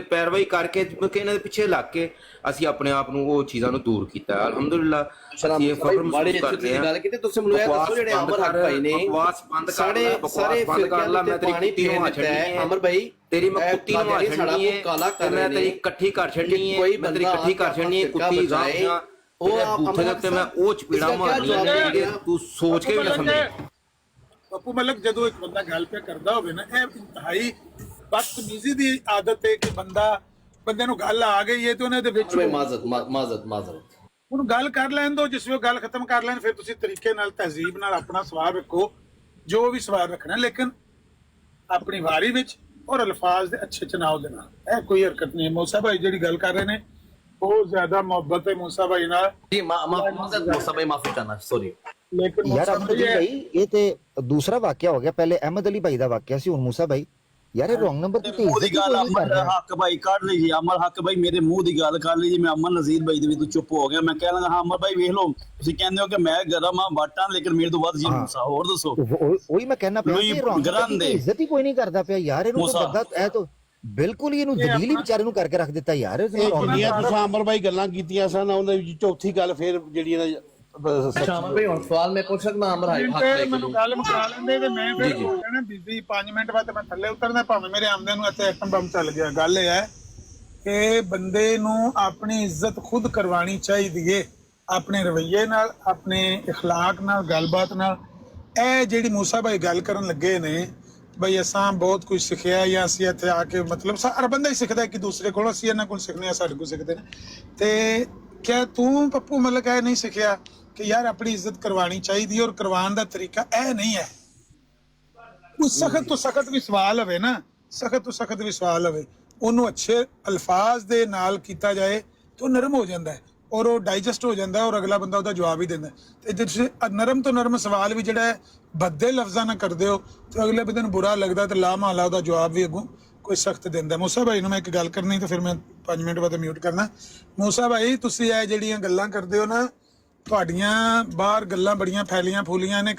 ਪੈਰਵਾਈ ਕਰਕੇ ਇਹਨਾਂ ਦੇ ਪਿੱਛੇ ਲੱਗ ਕੇ ਅਸੀਂ ਆਪਣੇ ਆਪ ਨੂੰ ਉਹ ਚੀਜ਼ਾਂ ਨੂੰ ਦੂਰ ਕੀਤਾ। ਅਲਹਮਦੁਲਿਲਾ ਅਸੀਂ ਇਹ ਫਖਰ ਮਹਿਸੂਸ ਕਰਦੇ ਹਾਂ। ਗੱਲ ਕੀਤੀ ਤੁਸੀਂ ਮੈਨੂੰ ਇਹ ਦੱਸੋ, ਜਿਹੜੇ ਅਮਰ ਹੱਕ ਭਾਈ ਨੇ ਬਕਵਾਸ ਬੰਦ ਕਰ ਸਾਰੇ ਕਰ ਲਾ, ਮੈਂ ਤੇਰੀ ਕੁੱਤੀ ਨੂੰ ਛੱਡਣੀ ਹੈ ਅਮਰ ਭਾਈ, ਤੇਰੀ ਮੈਂ ਕੁੱਤੀ ਨੂੰ ਛੱਡਣੀ ਹੈ ਤੇ ਮੈਂ ਤੇਰੀ ਇਕੱਠੀ ਕਰ ਛੱਡਣੀ ਹੈ, ਮੈਂ ਤੇਰੀ ਇਕੱਠੀ ਕਰ ਛੱਡਣੀ ਹੈ ਕੁੱਤੀ ਗਾਂ ਉਹ ਬੂਥੇ ਦੇ ਉੱਤੇ ਮੈਂ ਉਹ ਚਪੇੜਾ ਮਾਰਨੀਆਂ ਨੇ, ਤੂੰ ਸੋਚ ਕੇ ਵੀ ਨਾ ਸਮਝੇ। ਪੱਪੂ ਮਲਕ, ਜਦੋਂ ਇੱਕ ਬੰਦਾ ਗੱਲ ਪਿਆ ਕਰਦਾ ਹੋਵੇ ਨਾ, ਇਹ ਇੰਤਹਾਈ ਬਦਤਮੀਜ਼ੀ ਦੀ ਆਦਤ ਹੈ ਕਿ ਬੰਦੇ ਨੂੰ ਗੱਲ ਆ ਗਈ ਹੈ ਤੇ ਉਹਨੇ ਦੇ ਵਿੱਚ ਮਾਜ਼ਰਤ ਉਹਨੂੰ ਗੱਲ ਕਰ ਲੈਣ ਦਿਓ। ਜਿਸ ਵੇਲੇ ਗੱਲ ਖਤਮ ਕਰ ਲੈਣ ਫਿਰ ਤੁਸੀਂ ਤਰੀਕੇ ਨਾਲ ਤਹਿਜ਼ੀਬ ਨਾਲ ਆਪਣਾ ਸਵਾਲ ਰੱਖੋ, ਜੋ ਵੀ ਸਵਾਲ ਰੱਖਣਾ, ਲੇਕਿਨ ਆਪਣੀ ਵਾਰੀ ਵਿੱਚ ਔਰ ਅਲਫਾਜ਼ ਦੇ ਅੱਛੇ ਚੁਣਾਵ ਦੇ ਨਾਲ। ਇਹ ਕੋਈ ਹਰਕਤ ਨਹੀਂ ਹੈ। ਮੂਸਾ ਭਾਈ ਜਿਹੜੀ ਗੱਲ ਕਰ ਰਹੇ ਨੇ ਬਹੁਤ ਜ਼ਿਆਦਾ ਮੁਹੱਬਤ ਹੈ ਮੂਸਾ ਭਾਈ ਨਾਲ ਜੀ। ਮੂਸਾ ਭਾਈ ਮਾਫੀ ਚਾਹਨਾ, ਸੌਰੀ। ਲੇਕਿਨ ਯਾਰ ਅਹਿਮਦ ਅਲੀ ਭਾਈ, ਇਹ ਤੇ ਦੂਸਰਾ ਵਾਕਿਆ ਹੋ ਗਿਆ। ਪਹਿਲੇ ਅਹਿਮਦ ਅਲੀ ਭਾਈ ਦਾ ਵਾਕਿਆ ਸੀ, ਹੁਣ ਮੂਸਾ ਭਾਈ। ਯਾਰ ਇਹ ਰੋਂਗ ਨੰਬਰ ਦੀ ਉਹਦੀ ਗੱਲ ਅਮਨ ਹੱਕ ਭਾਈ ਕੱਢ ਲਈ ਜੀ। ਅਮਰ ਹੱਕ ਭਾਈ ਮੇਰੇ ਮੂੰਹ ਦੀ ਗੱਲ ਕਰ ਲਈ ਜੀ। ਮੈਂ ਅਮਨ ਨਜ਼ੀਰ ਭਾਈ ਦੇ ਵੀ ਤੂੰ ਚੁੱਪ ਹੋ ਗਿਆ। ਮੈਂ ਕਹਿ ਲਾਂਗਾ ਹਾਂ ਅਮਰ ਭਾਈ ਵੇਖ ਲਓ, ਤੁਸੀਂ ਕਹਿੰਦੇ ਹੋ ਕਿ ਮੈਂ ਗਰਮ ਆ ਬਾਟਾਂ, ਲੇਕਿਨ ਮੇਰੇ ਤੋਂ ਵੱਧ ਜੀ ਮੂਸਾ। ਹੋਰ ਦੱਸੋ। ਉਹੀ ਮੈਂ ਕਹਿਣਾ ਪਿਆ ਕਿ ਰੋਂਗ ਨੰਬਰ ਦੀ ਇੱਜ਼ਤ ਹੀ ਕੋਈ ਨਹੀਂ ਕਰਦਾ ਪਿਆ ਯਾਰ। ਇਹਨੂੰ ਤਾਂ ਬੰਦਾ ਇਹ ਤਾਂ ਬਿਲਕੁਲ ਹੀ ਇਹਨੂੰ ਦਲੀਲ ਵਿਚਾਰੇ ਨੂੰ ਕਰਕੇ ਰੱਖ ਦਿੱਤਾ ਯਾਰ। ਜਿਹੜੀਆਂ ਤੁਸੀਂ ਅਮਰ ਭਾਈ ਗੱਲਾਂ ਕੀਤੀਆਂ ਸਨ, ਉਹਨਾਂ ਵਿੱਚ ਚੌਥੀ ਗੱਲ ਫਿਰ ਜਿਹੜੀ ਅੱਛਾ ਅਮਰ ਭਾਈ ਹੁਣ ਸਵਾਲ ਮੈਂ ਪੁੱਛ ਸਕਦਾ ਅਮਰ ਹੱਕ ਭਾਈ ਮੈਨੂੰ ਗੱਲ ਮੁਕਾ ਲੈਂਦੇ ਤੇ ਮੈਂ ਫਿਰ ਕਹਿਣਾ ਬੀਬੀ 5 ਮਿੰਟ ਬਾਅਦ ਮੈਂ ਥੱਲੇ ਉਤਰਨਾ ਭਾਵੇਂ ਮੇਰੇ ਆਮਦੇ ਨੂੰ ਇੱਥੇ ਐਟਮ ਬੰਬ ਚੱਲ ਗਿਆ। ਗੱਲ ਇਹ ਹੈ ਕਿ ਬੰਦੇ ਨੂੰ ਆਪਣੀ ਇੱਜ਼ਤ ਖੁਦ ਕਰਵਾਉਣੀ ਚਾਹੀਦੀ ਏ, ਆਪਣੇ ਰਵੱਈਏ ਨਾਲ, ਆਪਣੇ اخلاق ਨਾਲ, ਗੱਲਬਾਤ ਨਾਲ। ਇਹ ਜਿਹੜੀ ਮੂਸਾ ਭਾਈ ਗੱਲ ਕਰਨ ਲੱਗੇ ਨੇ ਬਈ ਅਸਾਂ ਬਹੁਤ ਕੁਝ ਸਿੱਖਿਆ ਜਾਂ ਅਸੀਂ ਇੱਥੇ ਆ ਕੇ ਮਤਲਬ ਹਰ ਬੰਦਾ ਹੀ ਸਿੱਖਦਾ ਕਿ ਦੂਸਰੇ ਕੋਲੋਂ, ਅਸੀਂ ਇਹਨਾਂ ਕੋਲ ਸਿੱਖਦੇ ਹਾਂ, ਸਾਡੇ ਕੋਲ ਸਿੱਖਦੇ ਨੇ। ਤੇ ਕਿਆ ਤੂੰ ਪੱਪੂ ਮਤਲਬ ਇਹ ਨਹੀਂ ਸਿੱਖਿਆ ਕਿ ਯਾਰ ਆਪਣੀ ਇੱਜ਼ਤ ਕਰਵਾਉਣੀ ਚਾਹੀਦੀ ਔਰ ਕਰਵਾਉਣ ਦਾ ਤਰੀਕਾ ਇਹ ਨਹੀਂ ਹੈ। ਉਹ ਸਖਤ ਤੋਂ ਸਖਤ ਵੀ ਸਵਾਲ ਹੋਵੇ ਨਾ, ਸਖਤ ਤੋਂ ਸਖਤ ਵੀ ਸਵਾਲ ਹੋਵੇ, ਉਹਨੂੰ ਅੱਛੇ ਅਲਫਾਜ਼ ਦੇ ਨਾਲ ਕੀਤਾ ਜਾਏ ਤਾਂ ਉਹ ਨਰਮ ਹੋ ਜਾਂਦਾ ਹੈ ਔਰ ਉਹ ਡਾਈਜੈਸਟ ਹੋ ਜਾਂਦਾ ਔਰ ਅਗਲਾ ਬੰਦਾ ਉਹਦਾ ਜਵਾਬ ਹੀ ਦਿੰਦਾ। ਤੇ ਜੇ ਤੁਸੀਂ ਨਰਮ ਤੋਂ ਨਰਮ ਸਵਾਲ ਵੀ ਜਿਹੜਾ ਹੈ ਭੱਦੇ ਲਫ਼ਜ਼ਾਂ ਨਾਲ ਕਰਦੇ ਹੋ ਤੇ ਅਗਲੇ ਬੰਦੇ ਨੂੰ ਬੁਰਾ ਲੱਗਦਾ ਤੇ ਲਾ ਮਹਲਾ ਉਹਦਾ ਜਵਾਬ ਵੀ ਅੱਗੋਂ ਕੋਈ ਸਖਤ ਦਿੰਦਾ। ਮੂਸਾ ਭਾਈ ਨੂੰ ਮੈਂ ਇੱਕ ਗੱਲ ਕਰਨੀ ਤੇ ਫਿਰ ਮੈਂ 5 ਮਿੰਟ ਬਾਅਦ ਮਿਊਟ ਕਰਨਾ। ਮੂਸਾ ਭਾਈ ਤੁਸੀਂ ਇਹ ਜਿਹੜੀਆਂ ਗੱਲਾਂ ਕਰਦੇ ਹੋ ਨਾ, ਤੁਹਾਡੀਆਂ ਬਾਹਰ ਗੱਲਾਂ ਬੜੀਆਂ ਫੈਲੀਆਂ ਫੂਲੀਆਂ ਨੇ।